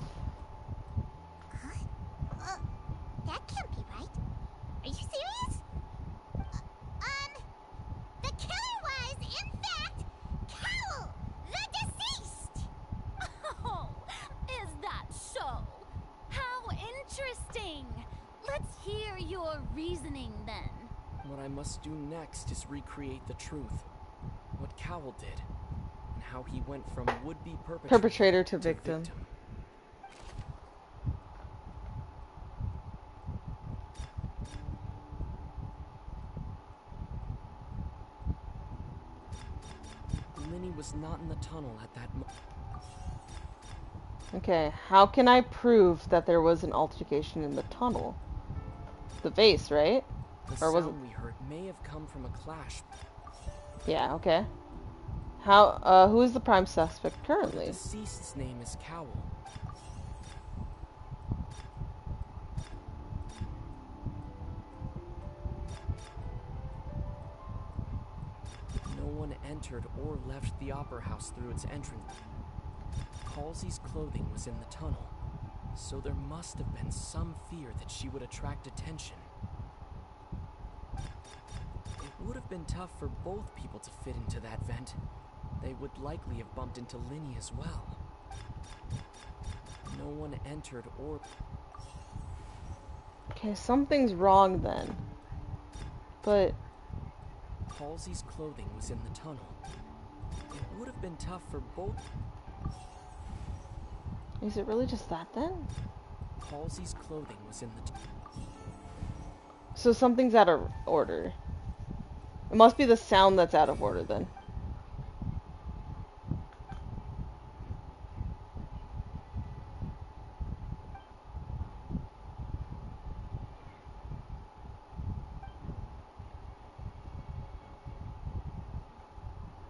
That can't be right. Are you serious? your reasoning, then? What I must do next is recreate the truth. What Cowell did, and how he went from would-be perpetrator to victim. Linny was not in the tunnel at that moment. Okay, how can I prove that there was an altercation in the tunnel? The vase, right? The Or was sound it? we heard may have come from a clash. Yeah, okay. How, who is the prime suspect The currently? deceased's name is Cowell. No one entered or left the opera house through its entrance. Halsey's clothing was in the tunnel, so there must have been some fear that she would attract attention. It would have been tough for both people to fit into that vent. They would likely have bumped into Linny as well. No one entered or... Okay, something's wrong then. But... Halsey's clothing was in the tunnel. It would have been tough for both... is it really just that then? Halsey's clothing was in the... So something's out of order. It must be the sound that's out of order then.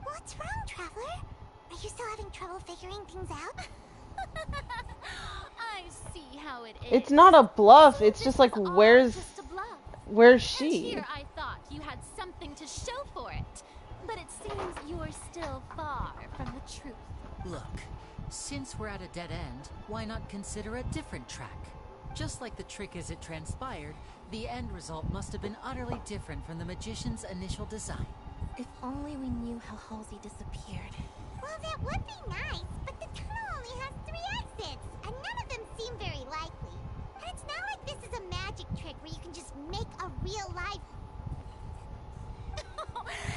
What's wrong, Traveler? Are you still having trouble figuring things out? I see how it is. It's not a bluff, So it's this just like, is all where's just a bluff. where's And she? here I thought you had something to show for it. But it seems you're still far from the truth. Look, since we're at a dead end, why not consider a different track? Just like the trick as it transpired, the end result must have been utterly different from the magician's initial design. If only we knew how Halsey disappeared. Well, that would be nice, but the tunnel only has 3 exits, and none of them seem very likely. And it's not like this is a magic trick where you can just make a real life...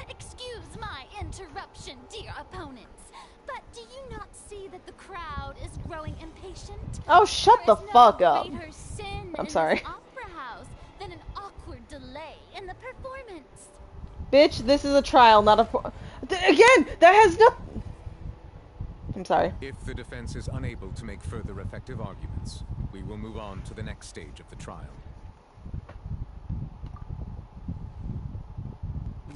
Excuse my interruption, dear opponents. But do you not see that the crowd is growing impatient? Oh, shut the fuck up. There is no greater sin I'm in sorry. this opera house than an awkward delay in the performance. Bitch, this is a trial, not a... Again, that has no... I'm sorry. If the defense is unable to make further effective arguments, we will move on to the next stage of the trial.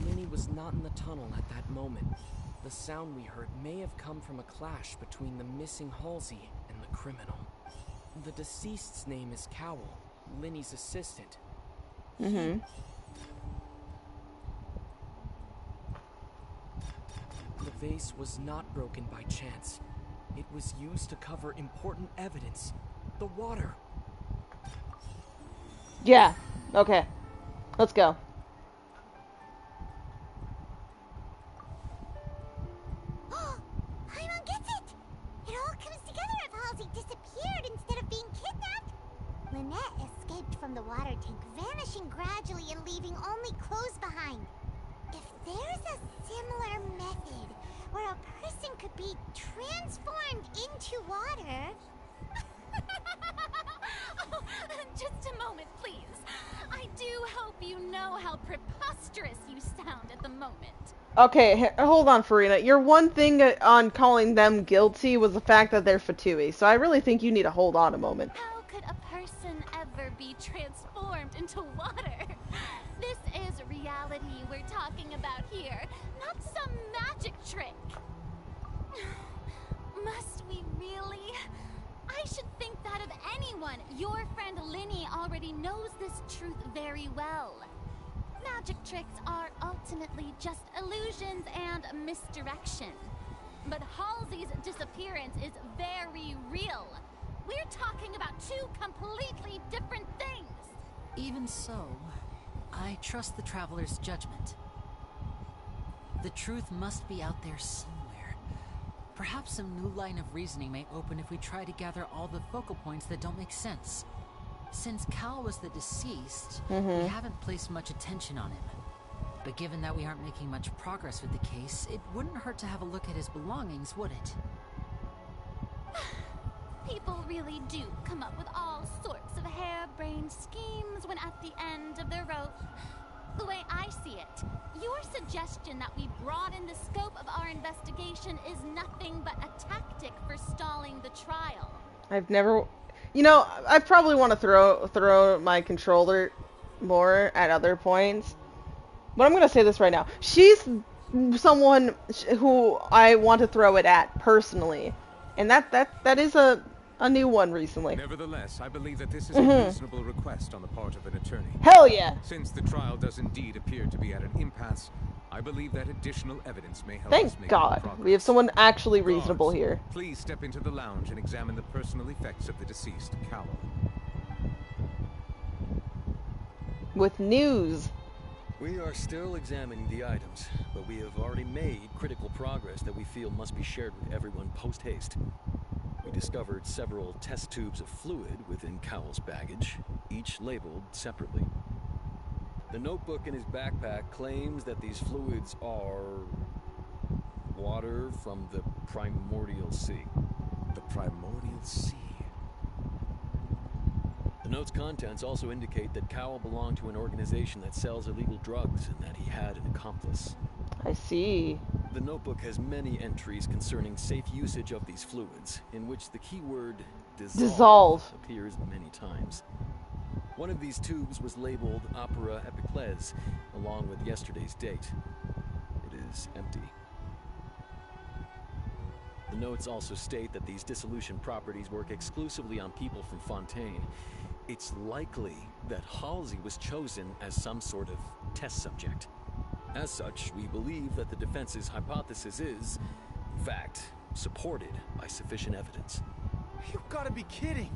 Linny was not in the tunnel at that moment. The sound we heard may have come from a clash between the missing Halsey and the criminal. The deceased's name is Cowell, Linny's assistant. Mm-hmm. The vase was not broken by chance. It was used to cover important evidence. The water. Yeah. Okay. Let's go. Paimon gets it! It all comes together if Halsey disappeared instead of being kidnapped. Lynette escaped from the water tank, vanishing gradually and leaving only clothes behind. If there's a similar method where a person could be transformed into water... Oh, just a moment, please. I do hope you know how preposterous you sound at the moment. Okay, hold on, Farina. Your one thing on calling them guilty was the fact that they're Fatui, so I really think you need to hold on a moment. How could a person ever be transformed into water? This is reality we're talking about here, not some magic trick. Must we really? I should think that of anyone. Your friend Linny already knows this truth very well. Magic tricks are ultimately just illusions and misdirection. But Halsey's disappearance is very real. We're talking about 2 completely different things. Even so, I trust the traveler's judgment. The truth must be out there somewhere. Perhaps some new line of reasoning may open if we try to gather all the focal points that don't make sense. Since Cal was the deceased, we haven't placed much attention on him. But given that we aren't making much progress with the case, it wouldn't hurt to have a look at his belongings, would it? People really do come up with all sorts of harebrained schemes when at the end of the rope. The way I see it, your suggestion that we broaden the scope of our investigation is nothing but a tactic for stalling the trial. I've never... You know, I probably want to throw my controller more at other points. But I'm going to say this right now. She's someone who I want to throw it at, personally. And that is a new one recently. Nevertheless, I believe that this is a reasonable request on the part of an attorney. Hell yeah! Since the trial does indeed appear to be at an impasse, I believe that additional evidence may help us Thank make God. progress. We have someone actually reasonable Guards, here. Please step into the lounge and examine the personal effects of the deceased, Cowell. With news. We are still examining the items, but we have already made critical progress that we feel must be shared with everyone post-haste. We discovered several test tubes of fluid within Cowell's baggage, each labeled separately. The notebook in his backpack claims that these fluids are water from the primordial sea. The primordial sea. The note's contents also indicate that Cowell belonged to an organization that sells illegal drugs and that he had an accomplice. I see. The notebook has many entries concerning safe usage of these fluids, in which the keyword dissolve appears many times. One of these tubes was labeled Opera Epiclese, along with yesterday's date. It is empty. The notes also state that these dissolution properties work exclusively on people from Fontaine. It's likely that Halsey was chosen as some sort of test subject. As such, we believe that the defense's hypothesis is, in fact, supported by sufficient evidence. You've got to be kidding!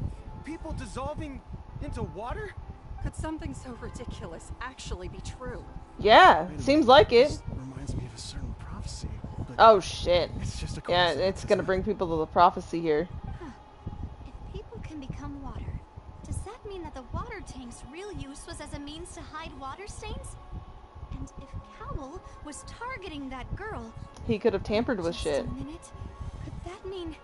People dissolving into water? Could something so ridiculous actually be true? Yeah, seems like it. This reminds me of a certain prophecy. Oh shit. It's just a yeah, it's gonna bring people to the prophecy here. Huh. If people can become water, does that mean that the water tank's real use was as a means to hide water stains? And if Cowell was targeting that girl... He could have tampered with shit. A minute. Could that mean...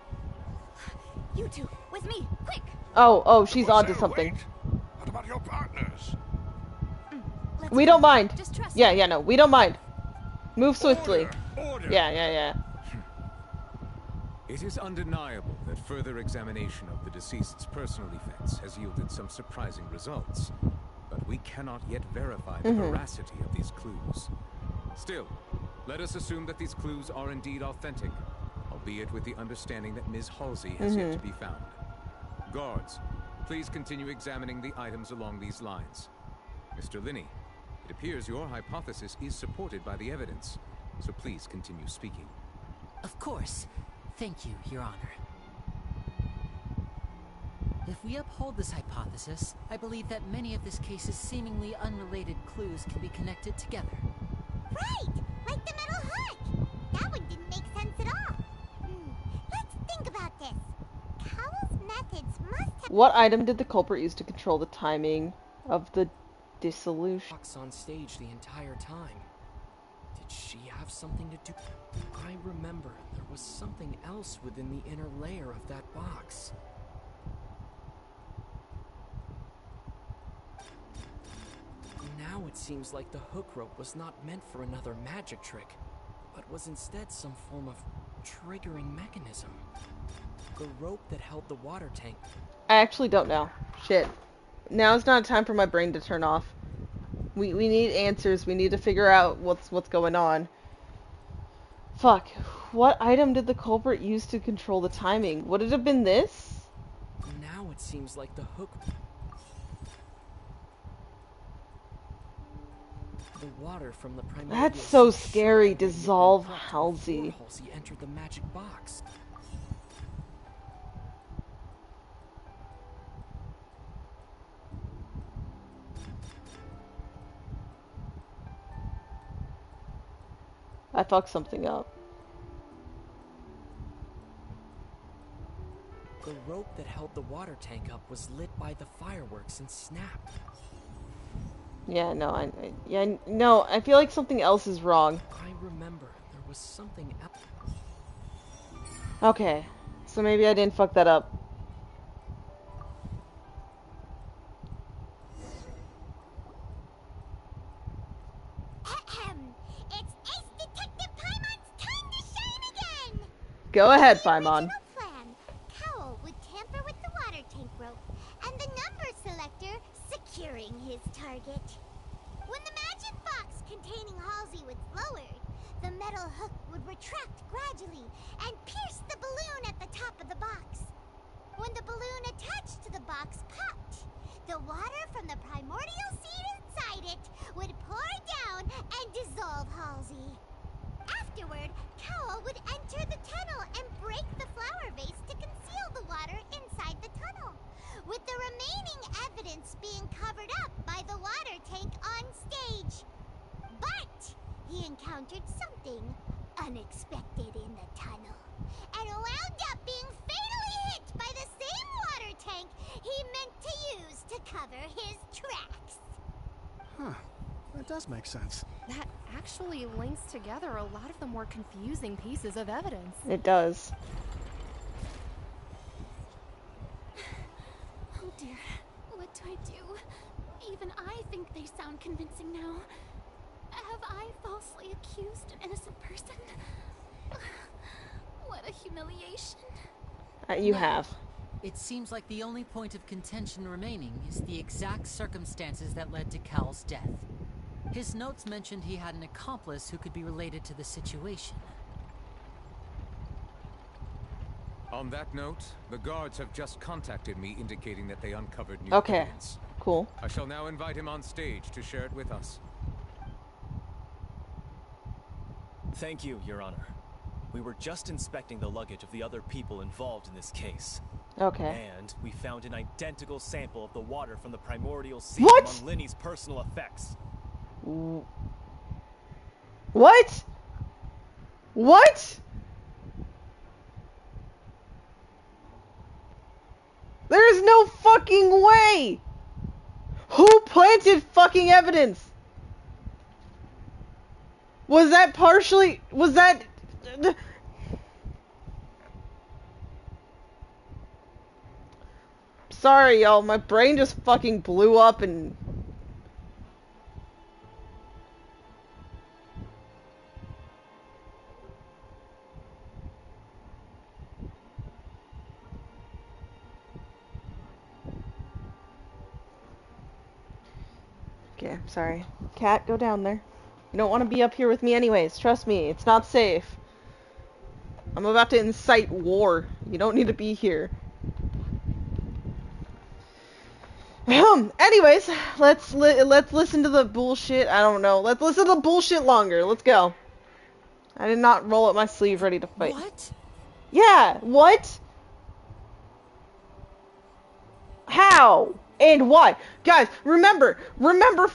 You two, with me, quick! Oh, she's onto something. Wait. What about your partners? We don't mind. Just trust Yeah, me. yeah, no, we don't mind. Move swiftly. Order. Yeah. It is undeniable that further examination of the deceased's personal effects has yielded some surprising results, but we cannot yet verify the veracity of these clues. Still, let us assume that these clues are indeed authentic, albeit with the understanding that Ms. Halsey has yet to be found. Guards, please continue examining the items along these lines. Mr. Linney, it appears your hypothesis is supported by the evidence, so please continue speaking. Of course. Thank you, Your Honor. If we uphold this hypothesis, I believe that many of this case's seemingly unrelated clues can be connected together. Right! Like the metal hook! That one didn't make sense at all. Let's think about this. Cowell's methods must have... What item did the culprit use to control the timing of the dissolution? Box on stage the entire time. Did she have something to do? I remember there was something else within the inner layer of that box. Now it seems like the hook rope was not meant for another magic trick, but was instead some form of triggering mechanism. The rope that held the water tank. I actually don't know. Shit. Now's not a time for my brain to turn off. We need answers. We need to figure out what's going on. Fuck. What item did the culprit use to control the timing? Would it have been this? Now it seems like the hook... The water from the primordial That's so sea scary. surely had been Dissolve brought Halsey. before Halsey entered the magic box. I fucked something up. The rope that held the water tank up was lit by the fireworks and snapped. Yeah, no, no, I feel like something else is wrong. I remember there was something else. Okay, so maybe I didn't fuck that up. It's Ace Detective Paimon's time to shine again! Go ahead, The Paimon. original plan, Cowl would tamper with the water tank rope, and the number selector securing his target. When the magic box containing Halsey was lowered, the metal hook would retract gradually and pierce the balloon at the top of the box. When the balloon attached to the box popped, the water from the primordial seed inside it would pour down and dissolve Halsey. Afterward, Cowl would enter the tunnel and break the flower vase to conceal the water inside the tunnel, with the remaining evidence being covered up by the water tank on stage. But he encountered something unexpected in the tunnel, and wound up being fatally hit by the same water tank he meant to use to cover his tracks. Huh. That does make sense. That actually links together a lot of the more confusing pieces of evidence. It does. Oh dear, what do I do? Even I think they sound convincing now. Have I falsely accused an innocent person? What a humiliation. You have. It seems like the only point of contention remaining is the exact circumstances that led to Cal's death. His notes mentioned he had an accomplice who could be related to the situation. On that note, the guards have just contacted me indicating that they uncovered new Okay, evidence. cool. I shall now invite him on stage to share it with us. Thank you, Your Honor. We were just inspecting the luggage of the other people involved in this case. Okay. And we found an identical sample of the water from the primordial sea among Linny's personal effects. What? What? There's no fucking way! Who planted fucking evidence? Was that partially... Was that... Sorry, y'all. My brain just fucking blew up and... Okay, sorry. Cat, go down there. You don't want to be up here with me anyways. Trust me, it's not safe. I'm about to incite war. You don't need to be here. Anyways, let's listen to the bullshit. I don't know. Let's listen to the bullshit longer. Let's go. I did not roll up my sleeve ready to fight. What? Yeah, what? How? And why? Guys, remember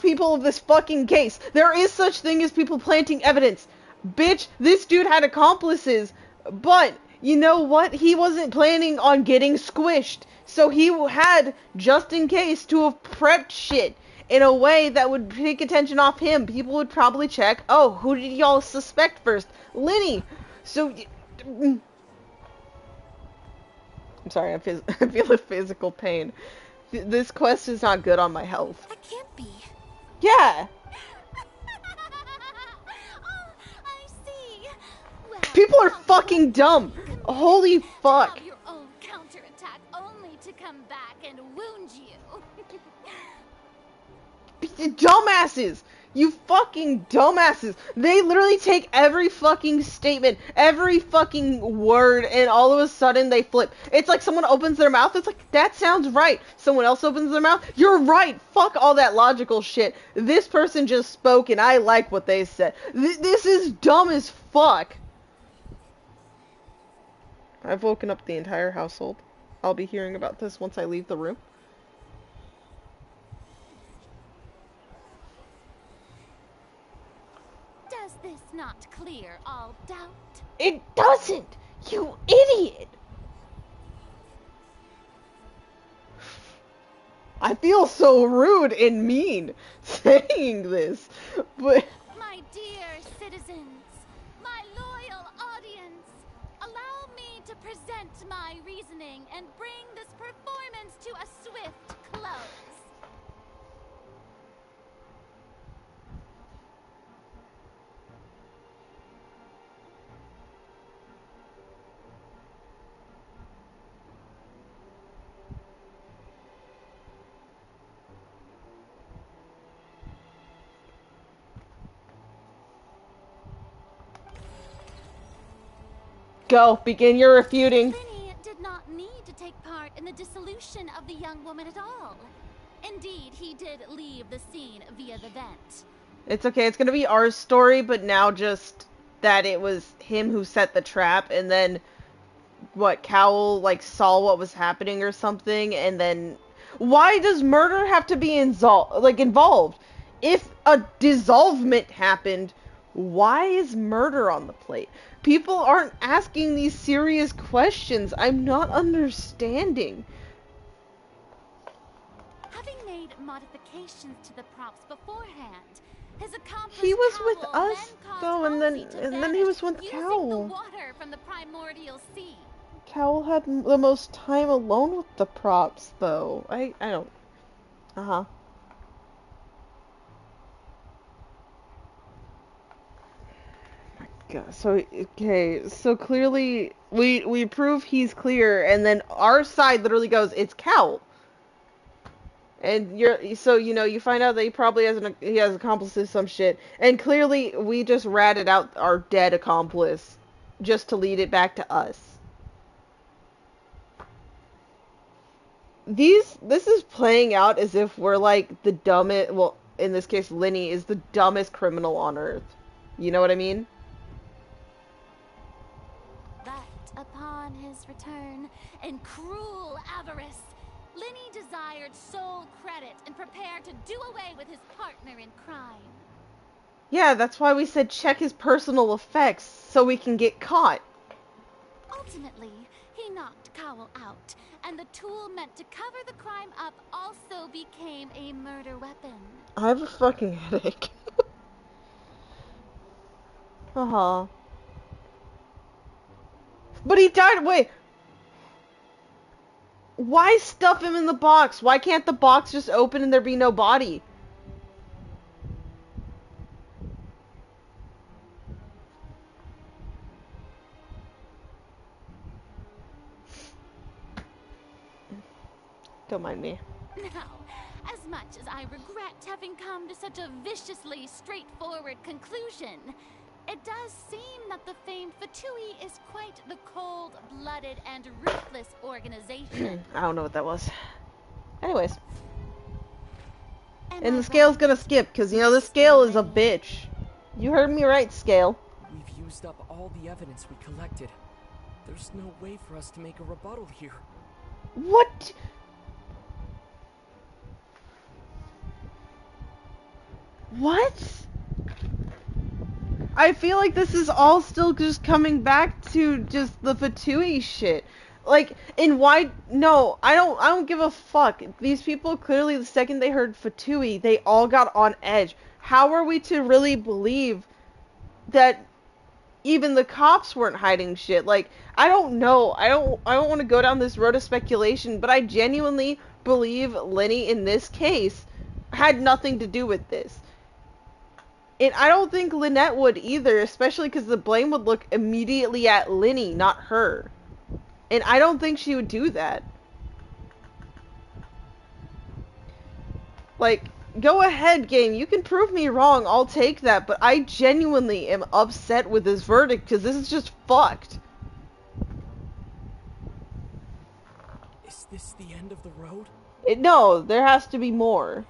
people of this fucking case. There is such thing as people planting evidence. Bitch, this dude had accomplices, but you know what? He wasn't planning on getting squished. So he had, just in case, to have prepped shit in a way that would take attention off him. People would probably check, oh, who did y'all suspect first? Linny. So... I'm sorry, I feel a physical pain. This quest is not good on my health. That can't be. Yeah. Oh, I see. Well, People are fucking dumb. Holy fuck. have your own counterattack only to come back and wound you. Dumbasses. You fucking dumbasses. They literally take every fucking statement, every fucking word, and all of a sudden they flip. It's like someone opens their mouth, it's like, that sounds right. Someone else opens their mouth, you're right. Fuck all that logical shit. This person just spoke and I like what they said. This is dumb as fuck. I've woken up the entire household. I'll be hearing about this once I leave the room. Does this not clear all doubt? It doesn't! You idiot! feel so rude and mean saying this, but... My dear citizens, my loyal audience, allow me to present my reasoning and bring this performance to a swift close. Go, begin your refuting. Linny did not need to take part in the dissolution of the young woman at all. Indeed, he did leave the scene via the vent. It's okay, it's gonna be our story, but now just that it was him who set the trap, and then, what, Cowell, like, saw what was happening or something, and then... Why does murder have to be involved? If a dissolvement happened, why is murder on the plate? People aren't asking these serious questions. I'm not understanding. Having made modifications to the props beforehand, his accomplice He was Cowell with us, though, and then he was with using Cowell. the water from the primordial sea. Cowell had the most time alone with the props, though. I don't... Uh-huh. God, so, okay, so clearly, we prove he's clear, and then our side literally goes, it's Cowell. And you find out that he probably has accomplices, some shit, and clearly we just ratted out our dead accomplice, just to lead it back to us. This is playing out as if we're like the dumbest, well, in this case, Linny is the dumbest criminal on Earth. You know what I mean? But upon his return, in cruel avarice, Linny desired sole credit and prepared to do away with his partner in crime. Yeah, that's why we said check his personal effects, so we can get caught. Ultimately, he knocked Cowell out, and the tool meant to cover the crime up also became a murder weapon. I have a fucking headache. Uh-huh. But he died, wait. Why stuff him in the box? Why can't the box just open and there be no body? Don't mind me. Now, as much as I regret having come to such a viciously straightforward conclusion, it does seem that the famed Fatui is quite the cold-blooded and ruthless organization. I don't know what that was. Anyways. Am And I the scale's right? gonna skip, because, the scale is a bitch. You heard me right, scale. We've used up all the evidence we collected. There's no way for us to make a rebuttal here. What? What? I feel like this is all still just coming back to just the Fatui shit. Like, and why? No, I don't give a fuck. These people clearly, the second they heard Fatui, they all got on edge. How are we to really believe that even the cops weren't hiding shit? Like, I don't know. I don't want to go down this road of speculation, but I genuinely believe Linny in this case had nothing to do with this. And I don't think Lynette would either, especially because the blame would look immediately at Linny, not her. And I don't think she would do that. Like, go ahead, game. You can prove me wrong. I'll take that. But I genuinely am upset with this verdict because this is just fucked. Is this the end of the road? No, there has to be more.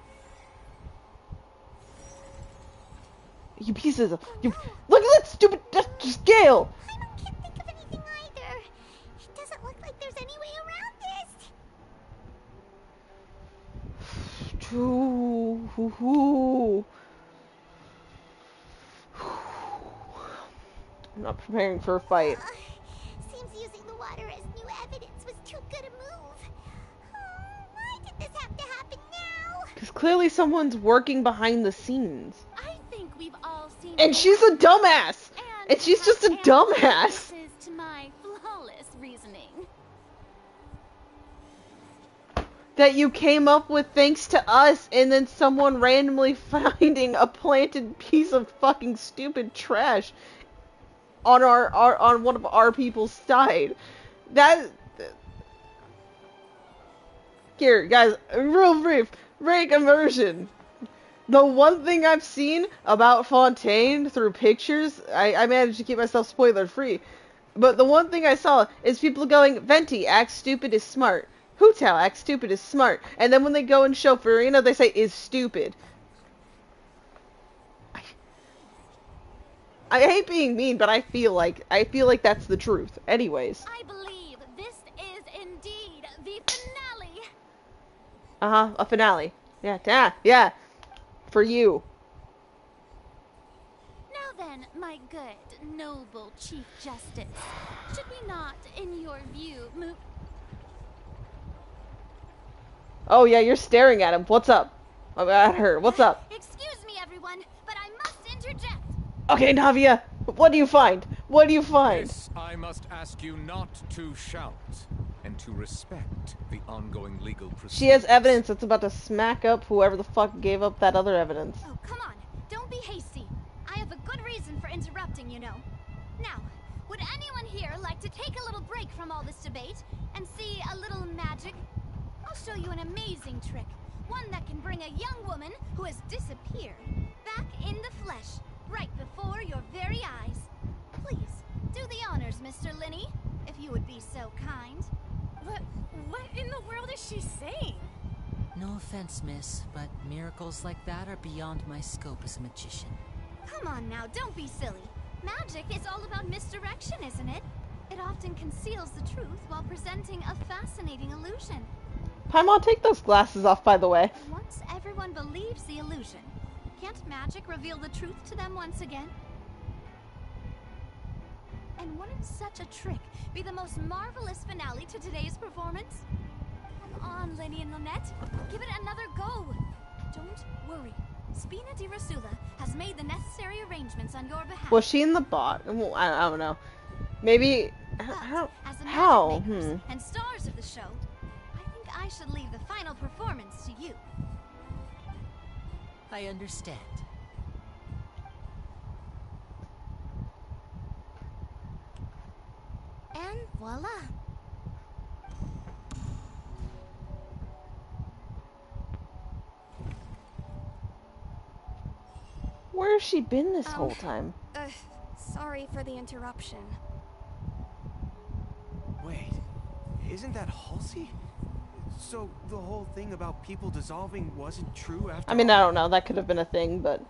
You pieces of... You, look at that stupid scale! I can't think of anything either. It doesn't look like there's any way around this. I'm not preparing for a fight. Seems using the water as new evidence was too good a move. Why did this have to happen now? clearly someone's working behind the scenes. I think we've all seen. And she's a dumbass. And she's just a dumbass. To my flawless reasoning. That you came up with thanks to us, and then someone randomly finding a planted piece of fucking stupid trash on on one of our people's side. That here, guys, real brief break immersion. The one thing I've seen about Fontaine through pictures, I managed to keep myself spoiler free, but the one thing I saw is people going, Venti acts stupid is smart. Hu Tao acts stupid is smart. And then when they go and show Farina, they say is stupid. I hate being mean, but I feel like that's the truth. Anyways. I believe this is indeed the finale. A finale. Yeah. For you. Now then, my good, noble Chief Justice, should we not, in your view, move... Oh yeah, you're staring at him. What's up? At her. What's up? Excuse me, everyone, but I must interject. Okay, Navia. What do you find? What do you find? This, I must ask you not to shout and to respect the ongoing legal proceedings. She has evidence that's about to smack up whoever the fuck gave up that other evidence. Oh, come on. Don't be hasty. I have a good reason for interrupting, you know. Now, would anyone here like to take a little break from all this debate and see a little magic? I'll show you an amazing trick. One that can bring a young woman who has disappeared back in the flesh, right before your very eyes. Please, do the honors, Mr. Linney, if you would be so kind. What in the world is she saying? No offense, miss, but miracles like that are beyond my scope as a magician. Come on now, don't be silly. Magic is all about misdirection, isn't it? It often conceals the truth while presenting a fascinating illusion. Paimon, take those glasses off, by the way. Once everyone believes the illusion, can't magic reveal the truth to them once again? And wouldn't such a trick be the most marvelous finale to today's performance? Come on, Lenny and Lynette, give it another go. Don't worry. Spina di Rasula has made the necessary arrangements on your behalf. Was she in the bot? Well, I don't know. Maybe... How? And stars of the show, I think I should leave the final performance to you. I understand. And voila. Where has she been this whole time? Sorry for the interruption. Wait, isn't that Halsey? So the whole thing about people dissolving wasn't true after I mean, I don't know. That could have been a thing, but...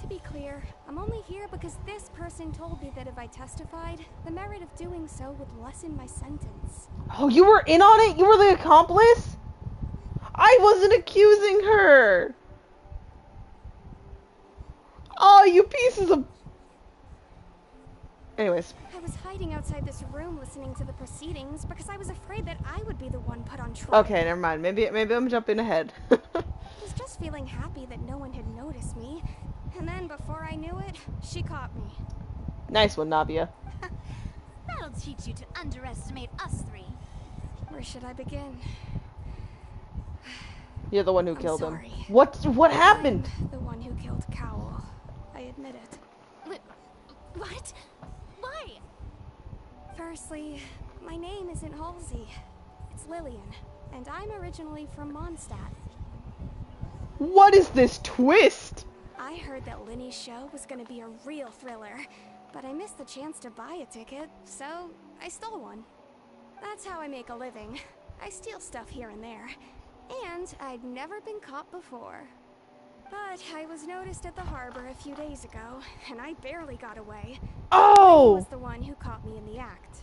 To be clear, I'm only here because this person told me that if I testified, the merit of doing so would lessen my sentence. Oh, you were in on it? You were the accomplice? I wasn't accusing her! Oh, you pieces of... Anyways. I was hiding outside this room listening to the proceedings because I was afraid that I would be the one put on trial. Okay, never mind. Maybe I'm jumping ahead. I was just feeling happy that no one had noticed me. And then, before I knew it, she caught me. Nice one, Navia. That'll teach you to underestimate us three. Where should I begin? You're the one who I'm killed sorry. him. What happened? I'm the one who killed Cowell. I admit it. What? Why? Firstly, my name isn't Halsey. It's Lillian, and I'm originally from Mondstadt. What is this twist? I heard that Linny's show was gonna be a real thriller, but I missed the chance to buy a ticket, so I stole one. That's how I make a living. I steal stuff here and there. And I'd never been caught before. But I was noticed at the harbor a few days ago, and I barely got away. Oh! Linny was the one who caught me in the act.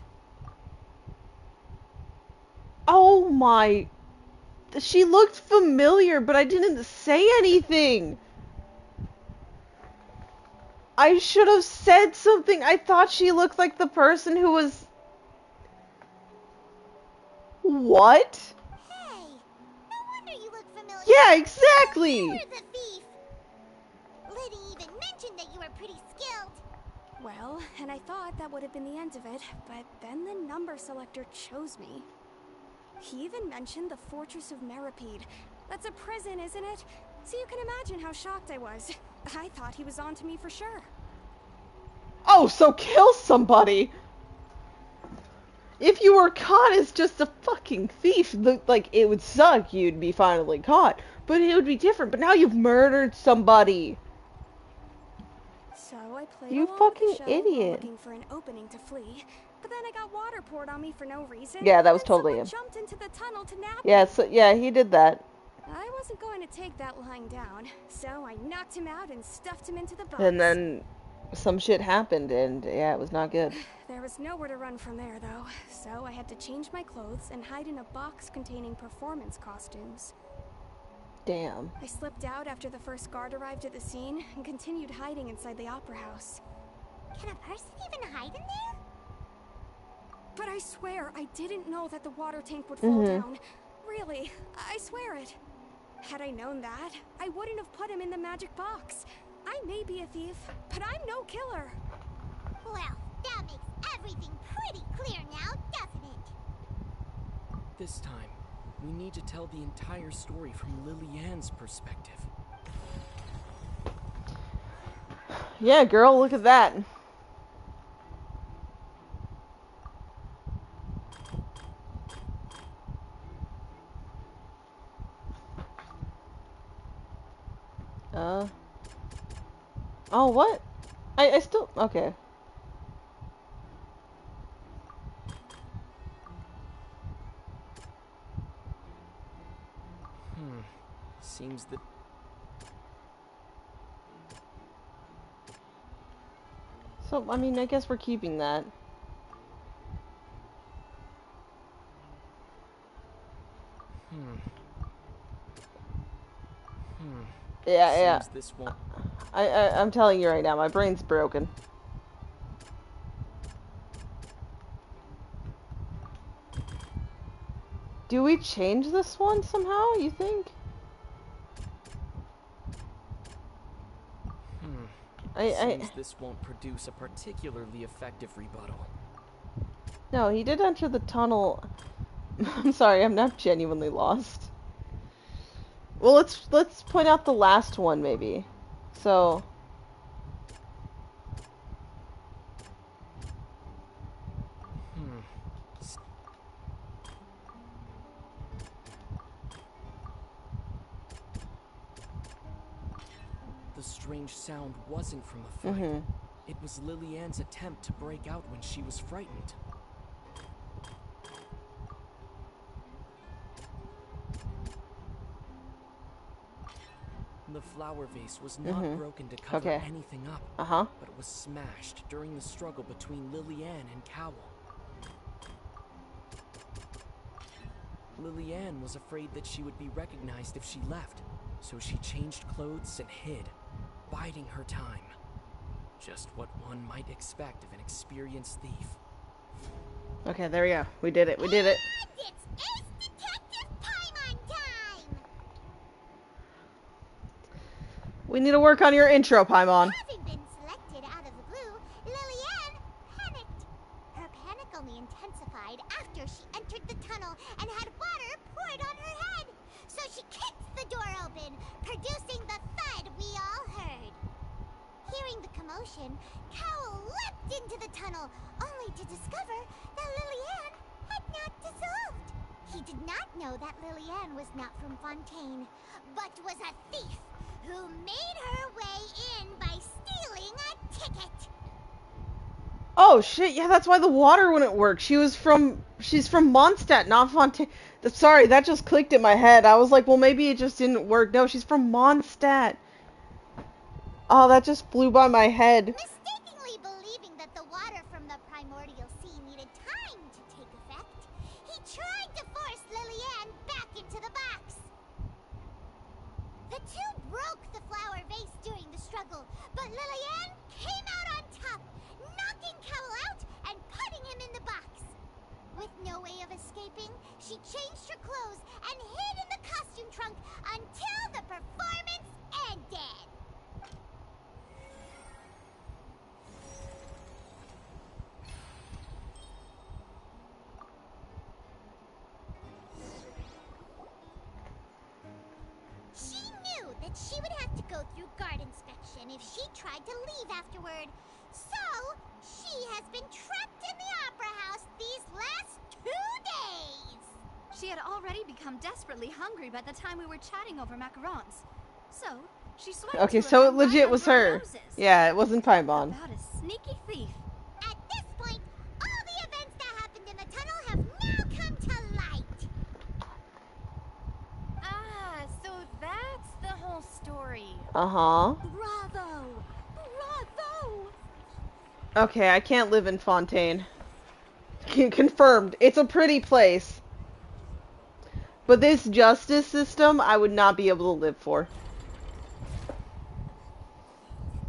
Oh my... She looked familiar, but I didn't say anything. I should have said something. I thought she looked like the person who was... What? Hey, no wonder you look familiar. Yeah, exactly! You were the thief! Liddy even mentioned that you were pretty skilled. Well, and I thought that would have been the end of it, but then the number selector chose me. He even mentioned the Fortress of Meripede. That's a prison, isn't it? So you can imagine how shocked I was. I thought he was on to me for sure. Oh, so kill somebody! If you were caught as just a fucking thief, like, it would suck you'd be finally caught. But it would be different. But now you've murdered somebody. So I played You along with the fucking show while idiot. looking for an opening to flee. But then I got water poured on me for no reason. Yeah, that and was then totally someone him. jumped into the tunnel to nab Yeah, me. so, yeah, he did that. I wasn't going to take that lying down, so I knocked him out and stuffed him into the box. And then some shit happened, and yeah, it was not good. There was nowhere to run from there, though, so I had to change my clothes and hide in a box containing performance costumes. Damn. I slipped out after the first guard arrived at the scene and continued hiding inside the opera house. Can a person even hide in there? But I swear, I didn't know that the water tank would fall down. Really, I swear it. Had I known that, I wouldn't have put him in the magic box. I may be a thief, but I'm no killer. Well, that makes everything pretty clear now, doesn't it? This time, we need to tell the entire story from Lily-Ann's perspective. Yeah, girl, look at that. Oh, what? I still... Okay. Seems that... So, I mean, I guess we're keeping that. Yeah, Seems this won't... I'm telling you right now, my brain's broken. Do we change this one somehow, you think? Seems this won't produce a particularly effective rebuttal. No, he did enter the tunnel. I'm sorry, I'm not genuinely lost. Well, let's point out the last one, maybe. So... The strange sound wasn't from a fight. It was Lily-Ann's attempt to break out when she was frightened. The flower vase was not broken to cover anything up, but it was smashed during the struggle between Lily-Ann and Cowell. Lily-Ann was afraid that she would be recognized if she left, so she changed clothes and hid, biding her time. Just what one might expect of an experienced thief. Okay, there we go. We did it. We did it. And it's Ace Detective Paimon time! We need to work on your intro, Paimon. Having been selected out of the blue, Lily-Ann panicked. Her panic only intensified after she entered the tunnel and had water poured on her head. So she kicked the door open, producing the thud we all heard. Hearing the commotion, Cowell leapt into the tunnel, only to discover that Lily-Ann had not dissolved. He did not know that Lily-Ann was not from Fontaine, but was a thief who made her way in by stealing a ticket. Oh shit, yeah, that's why the water wouldn't work. She's from Mondstadt, not Fontaine. Sorry, that just clicked in my head. I was like, well, maybe it just didn't work. No, she's from Mondstadt. Oh, that just blew by my head. Mistakenly believing that the water from the primordial sea needed time to take effect, he tried to force Lily-Ann back into the box. The two broke the flower vase during the struggle, but Lily-Ann came out on top, knocking Cowell out and putting him in the box. With no way of escaping, she changed her clothes and hid in the costume trunk until the performance ended. She knew that she would have to go through guard inspection if she tried to leave afterward. So, she has been trapped in the Opera House these last 2 days. She had already become desperately hungry by the time we were chatting over macarons. So, she swiped Okay, two of so it them right legit was under our her. noses. Yeah, it wasn't Paimon. About a sneaky thief. At this point, all the events that happened in the tunnel have now come to light. Ah, so that's the whole story. Uh-huh. Bravo! Bravo! Okay, I can't live in Fontaine. Confirmed. It's a pretty place. But this justice system, I would not be able to live for.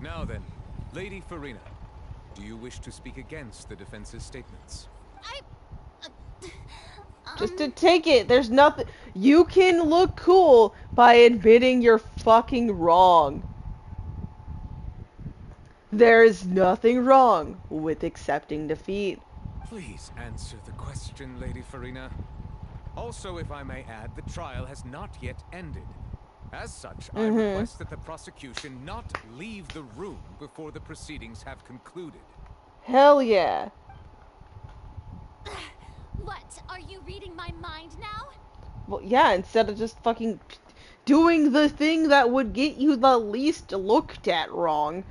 Now then, Lady Farina, do you wish to speak against the defense's statements? Just to take it. There's nothing. You can look cool by admitting you're fucking wrong. There's nothing wrong with accepting defeat. Please answer the question, Lady Farina. Also, if I may add, the trial has not yet ended. As such, I request that the prosecution not leave the room before the proceedings have concluded. Hell yeah. What? Are you reading my mind now? Well, yeah, instead of just fucking doing the thing that would get you the least looked at wrong,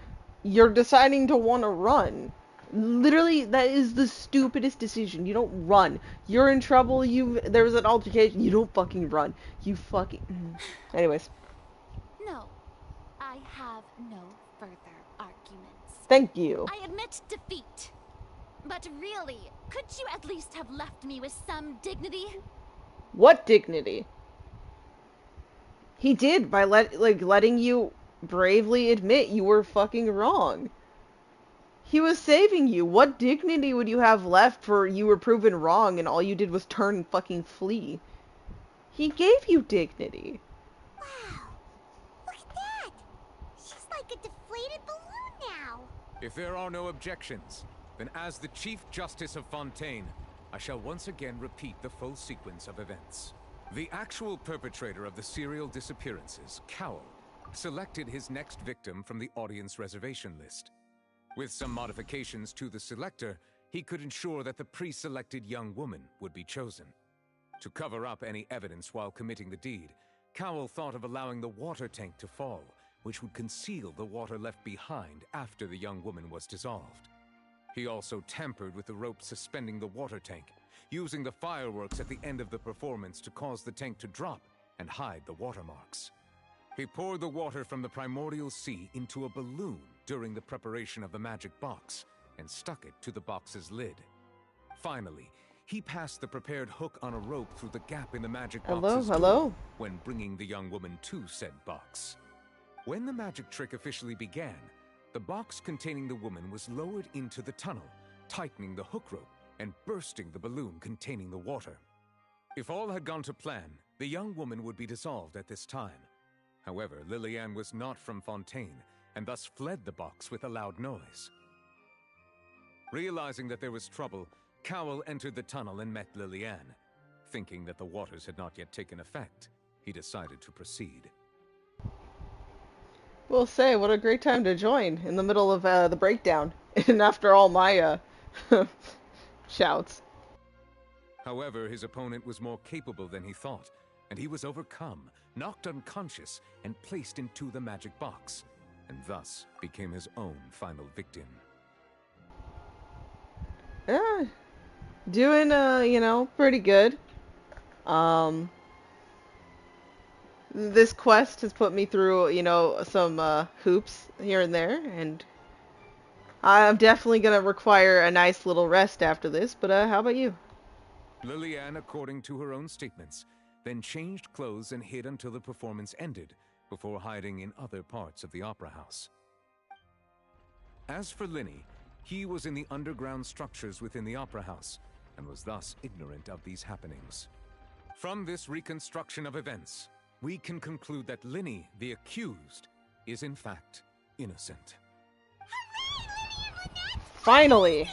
you're deciding to want to run. Literally, that is the stupidest decision. You don't run. You're in trouble, there was an altercation, you don't fucking run. You fucking... Anyways. No. I have no further arguments. Thank you. I admit defeat. But really, could you at least have left me with some dignity? What dignity? He did, by letting you bravely admit you were fucking wrong. He was saving you. What dignity would you have left for you were proven wrong and all you did was turn and fucking flee? He gave you dignity. Wow. Look at that. She's like a deflated balloon now. If there are no objections, then as the Chief Justice of Fontaine, I shall once again repeat the full sequence of events. The actual perpetrator of the serial disappearances, Cowell, selected his next victim from the audience reservation list. With some modifications to the selector, he could ensure that the pre-selected young woman would be chosen. To cover up any evidence while committing the deed, Cowell thought of allowing the water tank to fall, which would conceal the water left behind after the young woman was dissolved. He also tampered with the rope suspending the water tank, using the fireworks at the end of the performance to cause the tank to drop and hide the watermarks. He poured the water from the primordial sea into a balloon during the preparation of the magic box and stuck it to the box's lid. Finally, he passed the prepared hook on a rope through the gap in the magic box's door when bringing the young woman to said box. When the magic trick officially began, the box containing the woman was lowered into the tunnel, tightening the hook rope and bursting the balloon containing the water. If all had gone to plan, the young woman would be dissolved at this time. However, Liliane was not from Fontaine, and thus fled the box with a loud noise. Realizing that there was trouble, Cowell entered the tunnel and met Liliane. Thinking that the waters had not yet taken effect, he decided to proceed. We'll say, what a great time to join in the middle of the breakdown, and after all my shouts. However, his opponent was more capable than he thought, and he was overcome, knocked unconscious, and placed into the magic box, and thus became his own final victim. Yeah, doing, pretty good. This quest has put me through, some hoops here and there, and I'm definitely gonna require a nice little rest after this, but how about you? Liliane, according to her own statements, then changed clothes and hid until the performance ended, before hiding in other parts of the opera house. As for Linny, he was in the underground structures within the opera house, and was thus ignorant of these happenings. From this reconstruction of events, we can conclude that Linny, the accused, is in fact innocent. Finally!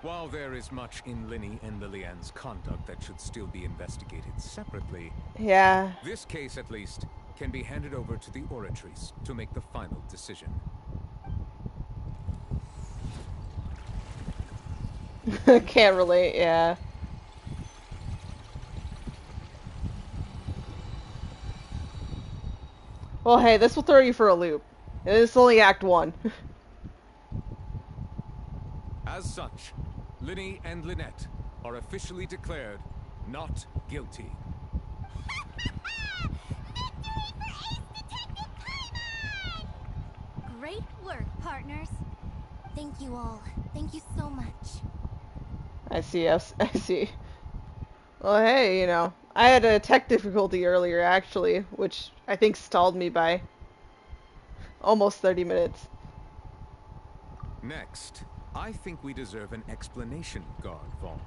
While there is much in Linny and Lillian's conduct that should still be investigated separately, yeah, this case at least can be handed over to the Oratrice to make the final decision. Can't relate, yeah. Well, hey, this will throw you for a loop. It's only Act 1. As such, Linny and Lynette are officially declared not guilty. Great work, partners. Thank you all. Thank you so much. I see, I see. Well, hey, you know, I had a tech difficulty earlier, actually, which I think stalled me by almost 30 minutes. Next, I think we deserve an explanation, Guard Vaughn.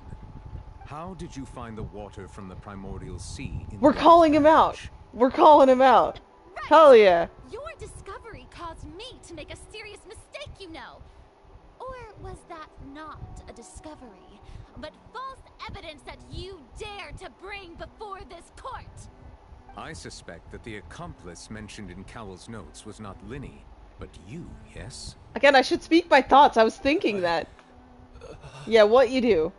How did you find the water from the primordial sea? We're calling him out! We're calling him out! Right. Hell yeah! Your discovery caused me to make a serious mistake, you know. Or was that not a discovery, but false evidence that you dare to bring before this court? I suspect that the accomplice mentioned in Cowell's notes was not Linny, but you, yes? Again, I should speak my thoughts. I was thinking that. Yeah, what you do?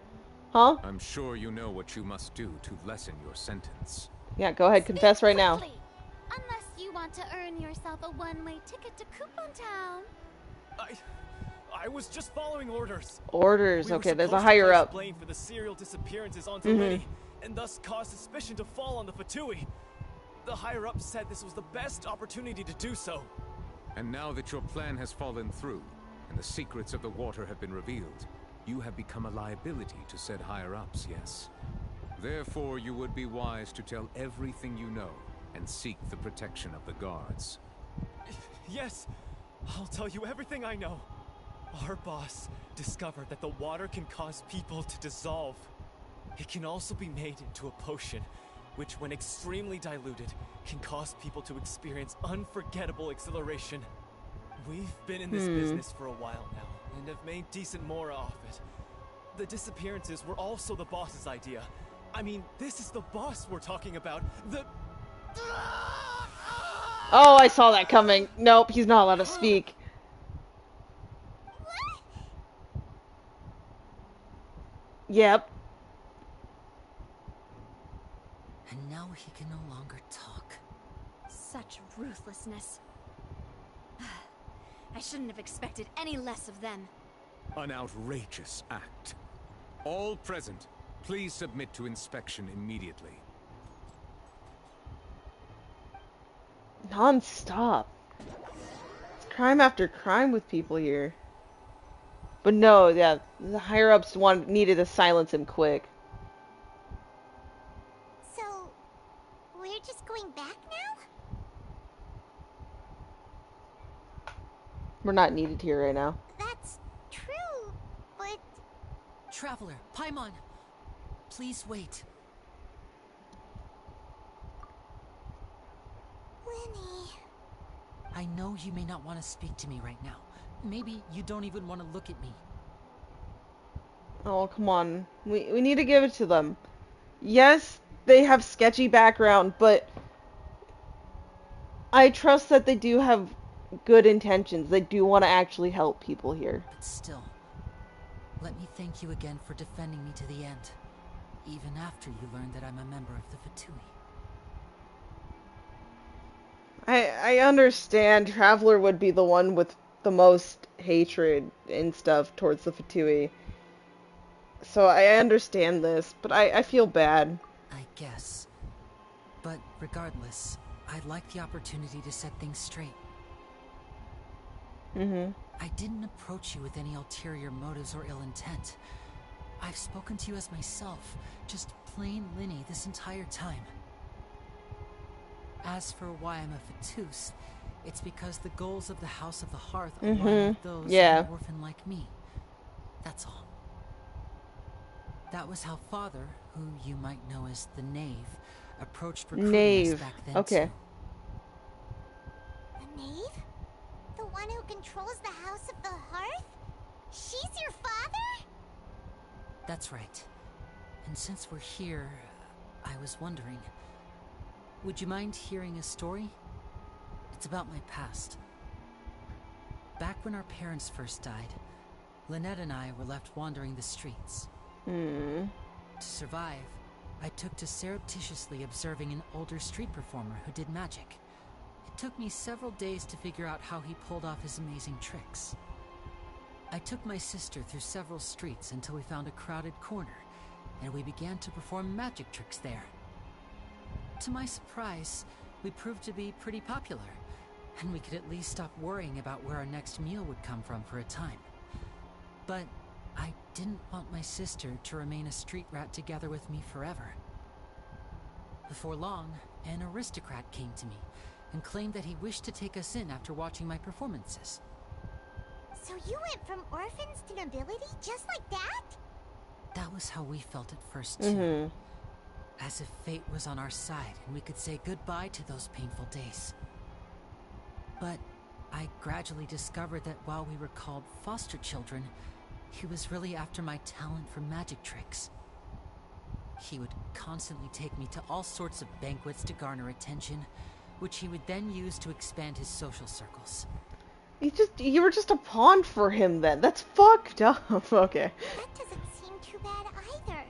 Huh? I'm sure you know what you must do to lessen your sentence. Yeah, go ahead, confess right now. Unless you want to earn yourself a one-way ticket to Coupon Town. I was just following orders. Orders, okay, there's a higher up. Blame for the serial disappearances onto Linny, and thus cause suspicion to fall on the Fatui. The higher up said this was the best opportunity to do so. And now that your plan has fallen through, and the secrets of the water have been revealed, you have become a liability to said higher-ups, yes? Therefore, you would be wise to tell everything you know, and seek the protection of the guards. Yes, I'll tell you everything I know. Our boss discovered that the water can cause people to dissolve. It can also be made into a potion, which when extremely diluted, can cause people to experience unforgettable exhilaration. We've been in this business for a while now, and have made decent more off it. The disappearances were also the boss's idea. I mean, this is the boss we're talking about. Oh, I saw that coming. Nope, he's not allowed to speak. Yep. And now he can no longer talk. Such ruthlessness. I shouldn't have expected any less of them. An outrageous act. All present, please submit to inspection immediately. Non-stop. Crime after crime with people here. But no, yeah, the higher-ups needed to silence him quick. So, we're just going back now? We're not needed here right now. That's true, but... Traveler, Paimon, please wait. Linny... I know you may not want to speak to me right now. Maybe you don't even want to look at me. Oh, come on. We need to give it to them. Yes, they have sketchy background, but I trust that they do have good intentions. They do want to actually help people here. But still, let me thank you again for defending me to the end, even after you learned that I'm a member of the Fatui. I understand Traveler would be the one with the most hatred and stuff towards the Fatui. So I understand this, but I feel bad. I guess. But regardless, I'd like the opportunity to set things straight. I didn't approach you with any ulterior motives or ill intent. I've spoken to you as myself, just plain Linny this entire time. As for why I'm a Fatus, it's because the goals of the House of the Hearth align with those of an orphan like me. That's all. That was how Father, who you might know as the Knave, approached recruiting us Knave. back then Okay. too. The knave? The one who controls the House of the Hearth? She's your father? That's right. And since we're here, I was wondering, would you mind hearing a story? It's about my past. Back when our parents first died, Lynette and I were left wandering the streets. To survive, I took to surreptitiously observing an older street performer who did magic. It took me several days to figure out how he pulled off his amazing tricks. I took my sister through several streets until we found a crowded corner, and we began to perform magic tricks there. To my surprise, we proved to be pretty popular, and we could at least stop worrying about where our next meal would come from for a time. But I didn't want my sister to remain a street rat together with me forever. Before long, an aristocrat came to me and claimed that he wished to take us in after watching my performances. So you went from orphans to nobility just like that? That was how we felt at first, too. As if fate was on our side and we could say goodbye to those painful days. But I gradually discovered that while we were called foster children, he was really after my talent for magic tricks. He would constantly take me to all sorts of banquets to garner attention, which he would then use to expand his social circles. You were just a pawn for him then. That's fucked up. Okay. That doesn't seem too bad either.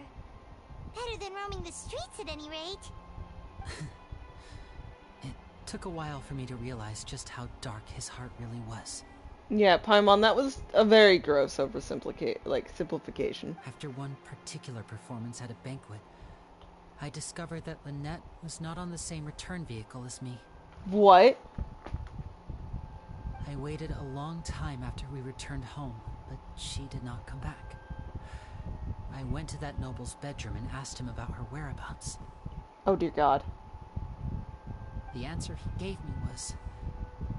Better than roaming the streets at any rate. It took a while for me to realize just how dark his heart really was. Yeah, Paimon, that was a very gross simplification. After one particular performance at a banquet, I discovered that Lynette was not on the same return vehicle as me. What? I waited a long time after we returned home, but she did not come back. I went to that noble's bedroom and asked him about her whereabouts. Oh dear God. The answer he gave me was,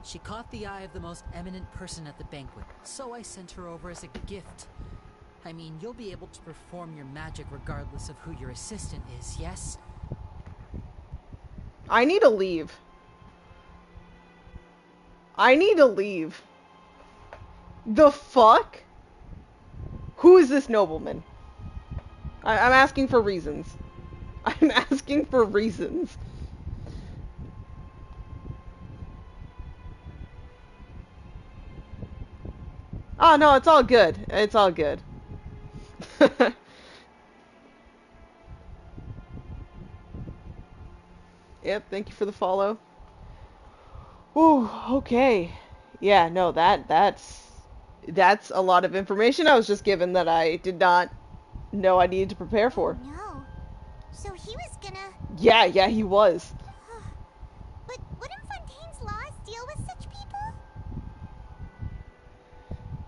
she caught the eye of the most eminent person at the banquet, so I sent her over as a gift. I mean, you'll be able to perform your magic regardless of who your assistant is, yes? I need to leave. I need to leave. The fuck? Who is this nobleman? I'm asking for reasons. I'm asking for reasons. Oh no, it's all good. It's all good. Yep, thank you for the follow. Ooh, okay. Yeah, no, that's a lot of information I was just given that I did not know I needed to prepare for. No. So he was gonna... Yeah, he was. But wouldn't Fontaine's laws deal with such people?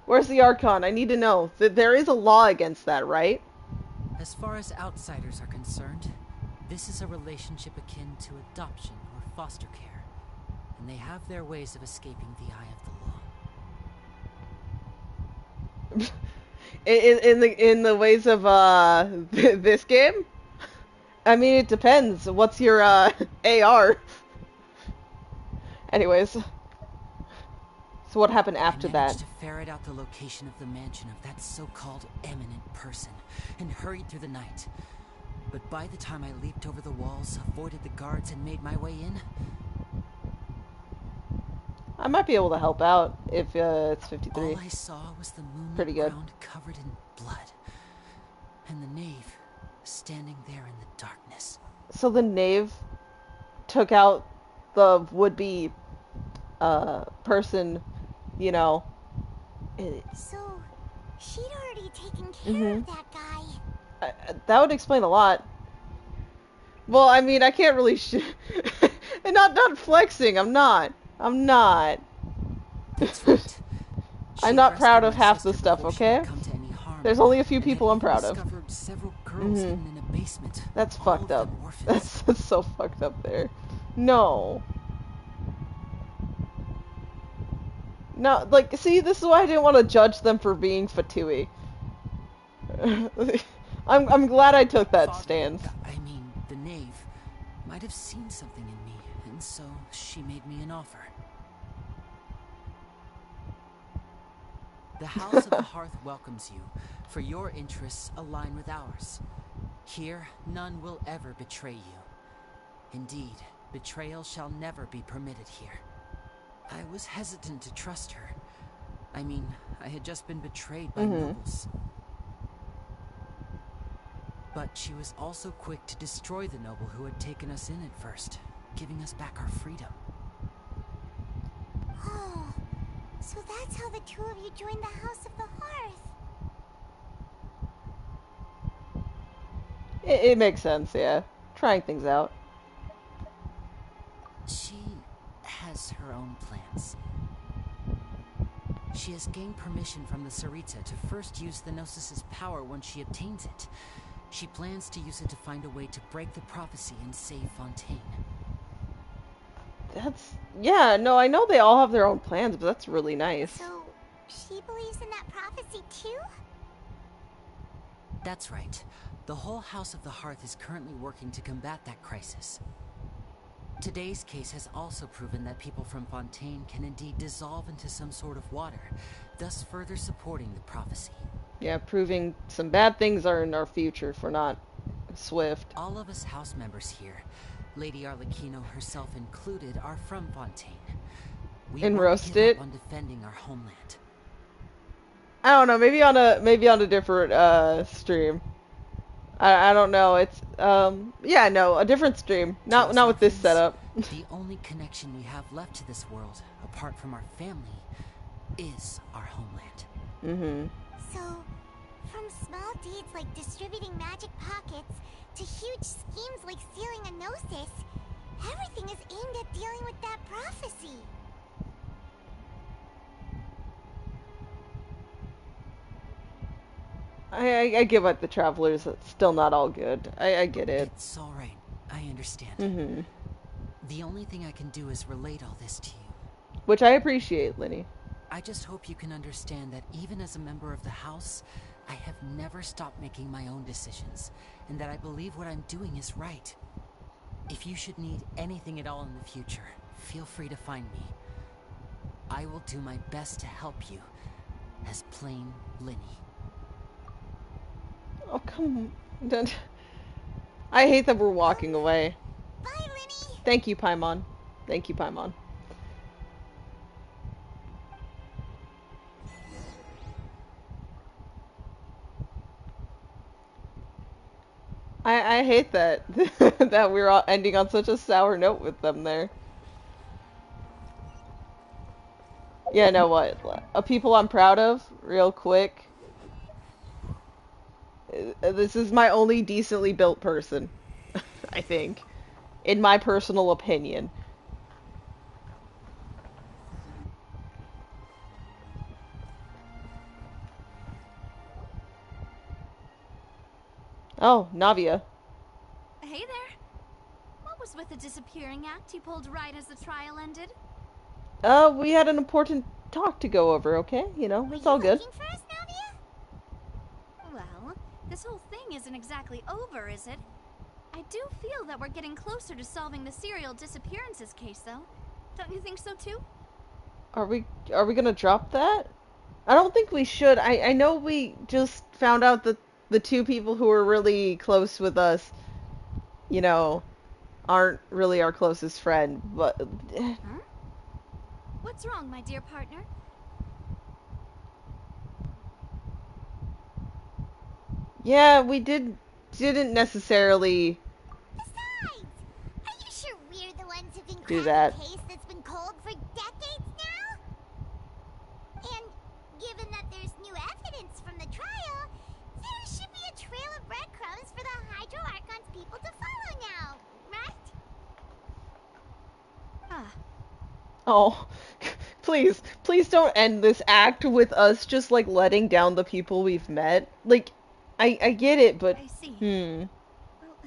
Where's the Archon? I need to know. There is a law against that, right? As far as outsiders are concerned, this is a relationship akin to adoption or foster care, and they have their ways of escaping the eye of the law. in the ways of this game? I mean, it depends. What's your AR? Anyways, so what happened after I that? managed to ferret out the location of the mansion of that so-called eminent person and hurried through the night. But by the time I leaped over the walls, avoided the guards, and made my way in... I might be able to help out if it's 53. All I saw was the moonlit Pretty good. ground covered in blood, and the knave standing there in the darkness. So the knave took out the would-be person, you know. So she'd already taken care of that guy. That would explain a lot. Well, I mean, I can't really and not flexing. I'm not. That's right. I'm not proud of half the stuff, okay? There's only a few people I'm proud of. Discovered several girls hidden in a basement. That's all fucked of up. them orphans. That's so fucked up there. No, like, see, this is why I didn't want to judge them for being Fatui. I'm glad I took that Father, stance. I mean, the knave, might have seen something in me, and so she made me an offer. The House of the Hearth welcomes you, for your interests align with ours. Here, none will ever betray you. Indeed, betrayal shall never be permitted here. I was hesitant to trust her. I mean, I had just been betrayed by nobles. But she was also quick to destroy the noble who had taken us in at first, giving us back our freedom. Oh, so that's how the two of you joined the House of the Hearth. It makes sense, yeah. Trying things out. She has her own plans. She has gained permission from the Sarita to first use the Gnosis' power once she obtains it. She plans to use it to find a way to break the prophecy and save Fontaine. Yeah, no, I know they all have their own plans, but that's really nice. So, she believes in that prophecy too? That's right. The whole House of the Hearth is currently working to combat that crisis. Today's case has also proven that people from Fontaine can indeed dissolve into some sort of water, thus further supporting the prophecy. Yeah, proving some bad things are in our future if we're not swift. All of us house members here, Lady Arlecchino herself included, are from Fontaine. We And won't roast give it? up on defending our homeland. I don't know, maybe on a different stream. I don't know. It's yeah, no, a different stream. Not with this setup. The only connection we have left to this world, apart from our family, is our homeland. So, from small deeds like distributing magic pockets to huge schemes like stealing a Gnosis, everything is aimed at dealing with that prophecy. I give up the Travelers. It's still not all good. I get it. It's alright. I understand. The only thing I can do is relate all this to you. Which I appreciate, Linny. I just hope you can understand that even as a member of the House, I have never stopped making my own decisions, and that I believe what I'm doing is right. If you should need anything at all in the future, feel free to find me. I will do my best to help you, as plain Linny. Oh, come on. I hate that we're walking away. Bye, Linny! Thank you, Paimon. Thank you, Paimon. I hate that that we're all ending on such a sour note with them there. Yeah, know what? People I'm proud of, real quick. This is my only decently built person, I think, in my personal opinion. Oh, Navia. Hey there. What was with the disappearing act you pulled right as the trial ended? We had an important talk to go over, okay? You know, it's all good. Looking for us, Navia? Well, this whole thing isn't exactly over, is it? I do feel that we're getting closer to solving the serial disappearances case, though. Don't you think so, too? Are we gonna drop that? I don't think we should. I know we just found out that the two people who were really close with us, you know, aren't really our closest friend, but... Huh? What's wrong, my dear partner? Yeah, we didn't necessarily... Besides, are you sure we're the ones who've been do cracking that. a case that's been cold for decades now? And given that there's new evidence from the trial, there should be a trail of breadcrumbs for the Hydro Archon's people to follow now, right? Ah. Oh, please don't end this act with us just, like, letting down the people we've met. Like, I get it, but... I see. Hmm. Well,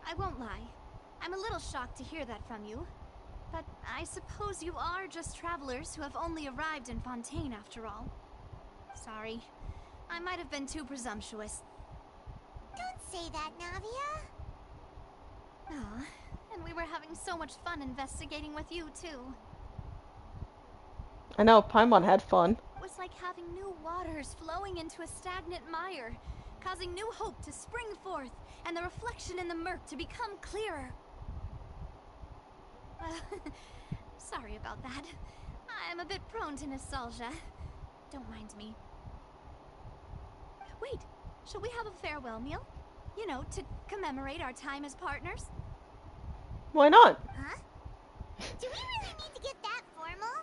I won't lie. I'm a little shocked to hear that from you. But I suppose you are just travelers who have only arrived in Fontaine after all. Sorry. I might have been too presumptuous. say that, Navia. Oh, and we were having so much fun investigating with you, too. I know, Paimon had fun. It was like having new waters flowing into a stagnant mire, causing new hope to spring forth, and the reflection in the murk to become clearer. Sorry about that. I'm a bit prone to nostalgia. Don't mind me. Wait, shall we have a farewell meal? You know, to commemorate our time as partners? Why not? Huh? Do we really need to get that formal?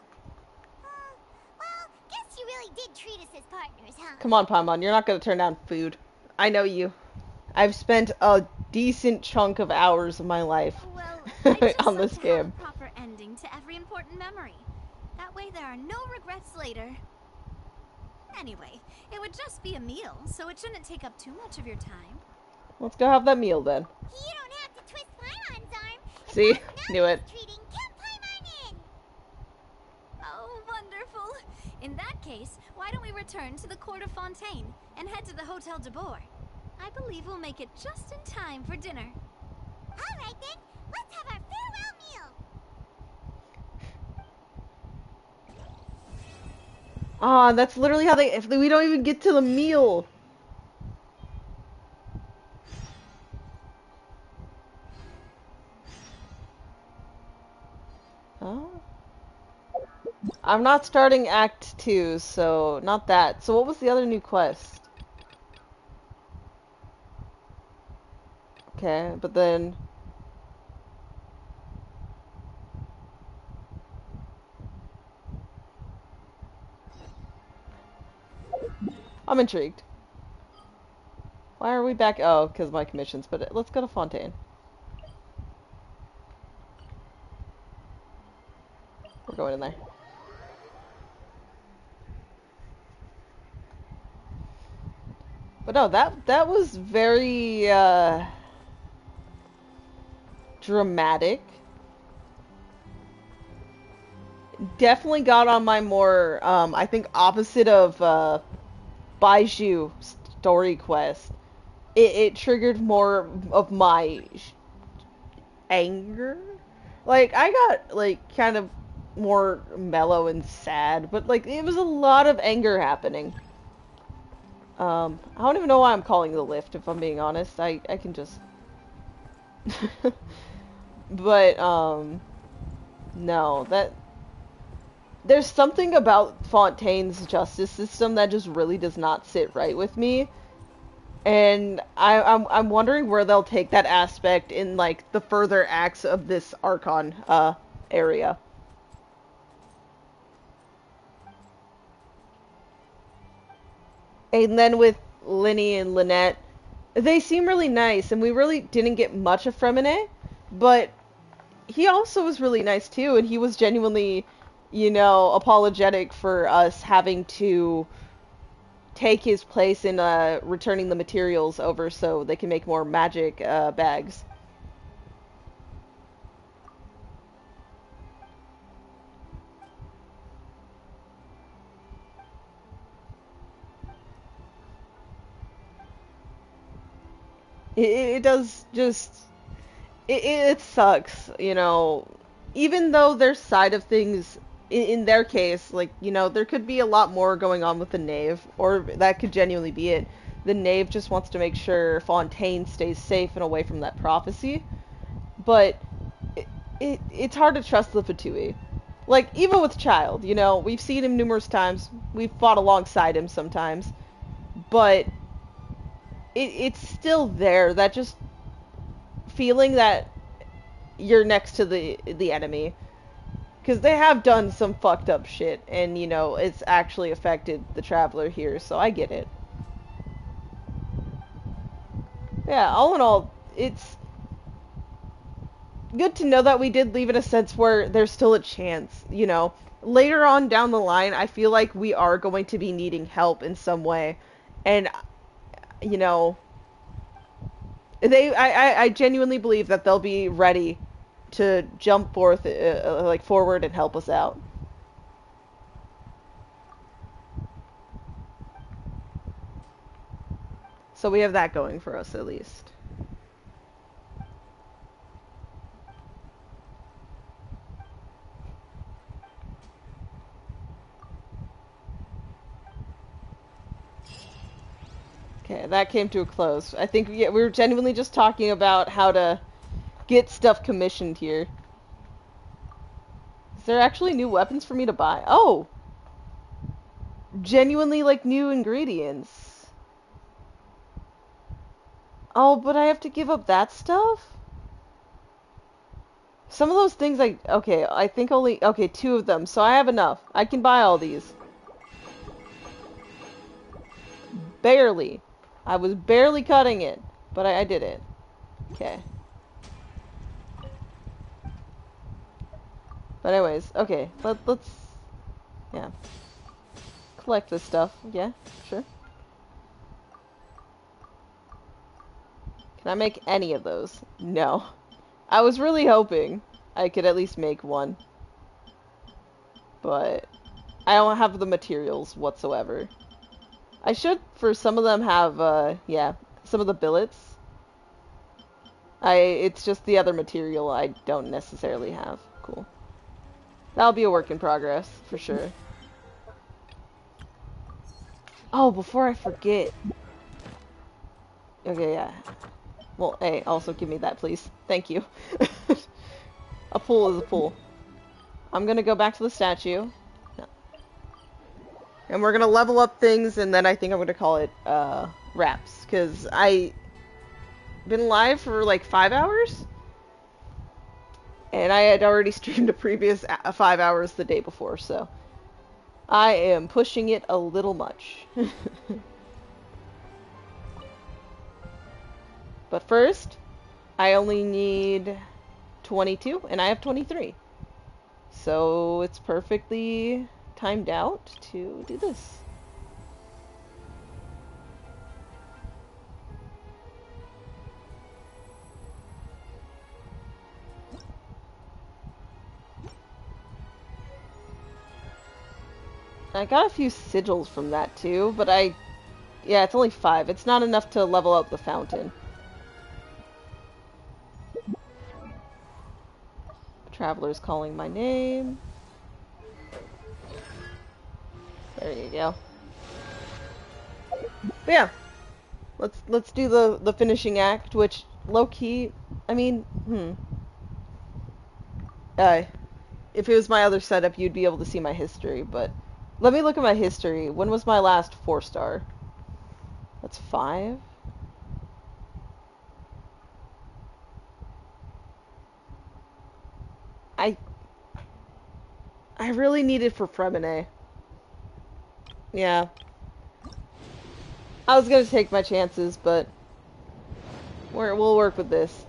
Well, guess you really did treat us as partners, huh? Come on, Paimon, you're not gonna turn down food. I know you. I've spent a decent chunk of hours of my life on this game. Have a proper ending to every important memory. That way there are no regrets later. Anyway, it would just be a meal, so it shouldn't take up too much of your time. Let's go have that meal then. You don't have to twist Paimon's arm. See? Knew it. Treating, count Paimon in. Oh, wonderful. In that case, why don't we return to the court of Fontaine and head to the Hotel de Boer? I believe we'll make it just in time for dinner. All right then, let's have our farewell meal. Ah, that's literally how if we don't even get to the meal. Huh? I'm not starting Act 2, so not that. So what was the other new quest? Okay, but then... I'm intrigued. Why are we back? Oh, because of my commissions, but let's go to Fontaine. We're going in there. But no, that was very dramatic. Definitely got on my more I think opposite of Baiju story quest. It triggered more of my anger. Like I got like kind of more mellow and sad, but like it was a lot of anger happening. I don't even know why I'm calling the lift, if I'm being honest. I can just... But, no, that... There's something about Fontaine's justice system that just really does not sit right with me. And I'm wondering where they'll take that aspect in, like, the further acts of this Archon, area. And then with Linny and Lynette, they seem really nice, and we really didn't get much of Fremine, but he also was really nice too, and he was genuinely, you know, apologetic for us having to take his place in returning the materials over so they can make more magic bags. It does just... It sucks, you know. Even though their side of things, in their case, like, you know, there could be a lot more going on with the Knave, or that could genuinely be it. The Knave just wants to make sure Fontaine stays safe and away from that prophecy. But it's hard to trust the Fatui. Like, even with Child, you know, we've seen him numerous times. We've fought alongside him sometimes. But it's still there, that just feeling that you're next to the enemy. Because they have done some fucked up shit, and, you know, it's actually affected the Traveler here, so I get it. Yeah, all in all, it's good to know that we did leave in a sense where there's still a chance, you know. Later on down the line, I feel like we are going to be needing help in some way, and, you know, I genuinely believe that they'll be ready to jump forth, like, forward and help us out. So we have that going for us at least. Okay, that came to a close. I think we were genuinely just talking about how to get stuff commissioned here. Is there actually new weapons for me to buy? Oh! Genuinely, like, new ingredients. Oh, but I have to give up that stuff? Some of those things okay, I think only, okay, 2 of them, so I have enough. I can buy all these. Barely. I was barely cutting it, but I did it. Okay. But anyways, okay, let's, yeah. Collect this stuff, yeah, sure. Can I make any of those? No. I was really hoping I could at least make one. But I don't have the materials whatsoever. I should, for some of them, have, yeah, some of the billets. It's just the other material I don't necessarily have. Cool. That'll be a work in progress, for sure. Oh, before I forget. Okay, yeah. Well, hey, also give me that, please. Thank you. A pool is a pool. I'm gonna go back to the statue. No. And we're gonna level up things, and then I think I'm gonna call it, wraps. Because been live for like 5 hours? And I had already streamed a previous 5 hours the day before, so I am pushing it a little much. But first, I only need 22, and I have 23. So it's perfectly timed out to do this. I got a few sigils from that too, but yeah, it's only 5. It's not enough to level up the fountain. Traveler's calling my name. There you go. But yeah, let's do the finishing act, which low key, I mean, if it was my other setup, you'd be able to see my history, but let me look at my history. When was my last 4-star? That's 5. I really need it for Fremine. Yeah. I was gonna take my chances, but we'll work with this.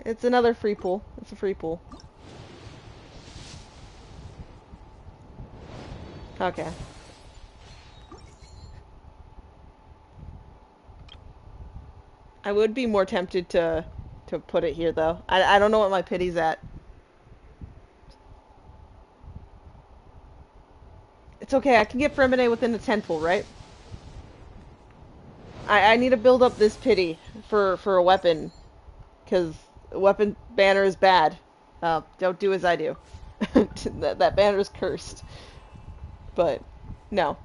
It's another free pool. It's a free pool. Okay. I would be more tempted to put it here, though. I don't know what my pity's at. It's okay, I can get Fremine within the 10 pool, right? I need to build up this pity for a weapon. Because weapon banner is bad. Don't do as I do. that banner is cursed. But, no.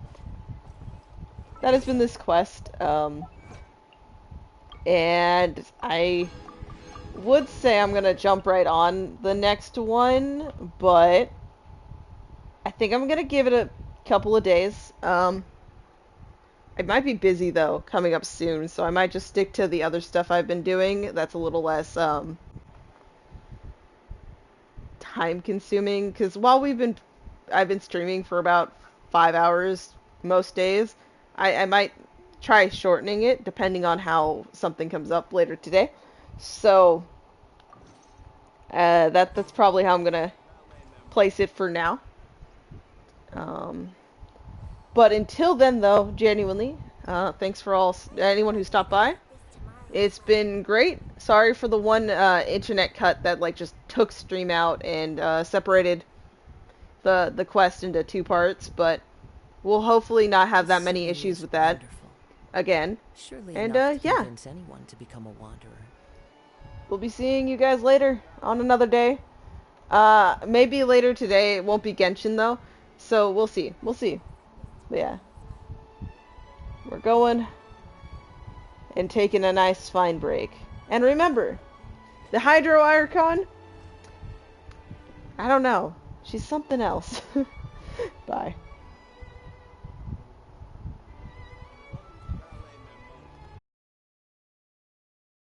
That has been this quest. And I would say I'm gonna jump right on the next one, but I think I'm gonna give it a couple of days. I might be busy though, coming up soon, so I might just stick to the other stuff I've been doing. That's a little less time consuming, because while I've been streaming for about 5 hours most days, I might try shortening it depending on how something comes up later today. So that's probably how I'm gonna place it for now. But until then, though, genuinely, thanks for anyone who stopped by. It's been great. Sorry for the one internet cut that just took stream out and separated the quest into 2 parts, but we'll hopefully not have that This many certainly issues is with that wonderful. again. Surely And enough to yeah, convince anyone to become a wanderer. we'll be seeing you guys later on another day. Maybe later today. It won't be Genshin though, so we'll see. We'll see. But yeah, we're going and taking a nice fine break. And remember, the Hydro Archon, I don't know. She's something else. Bye.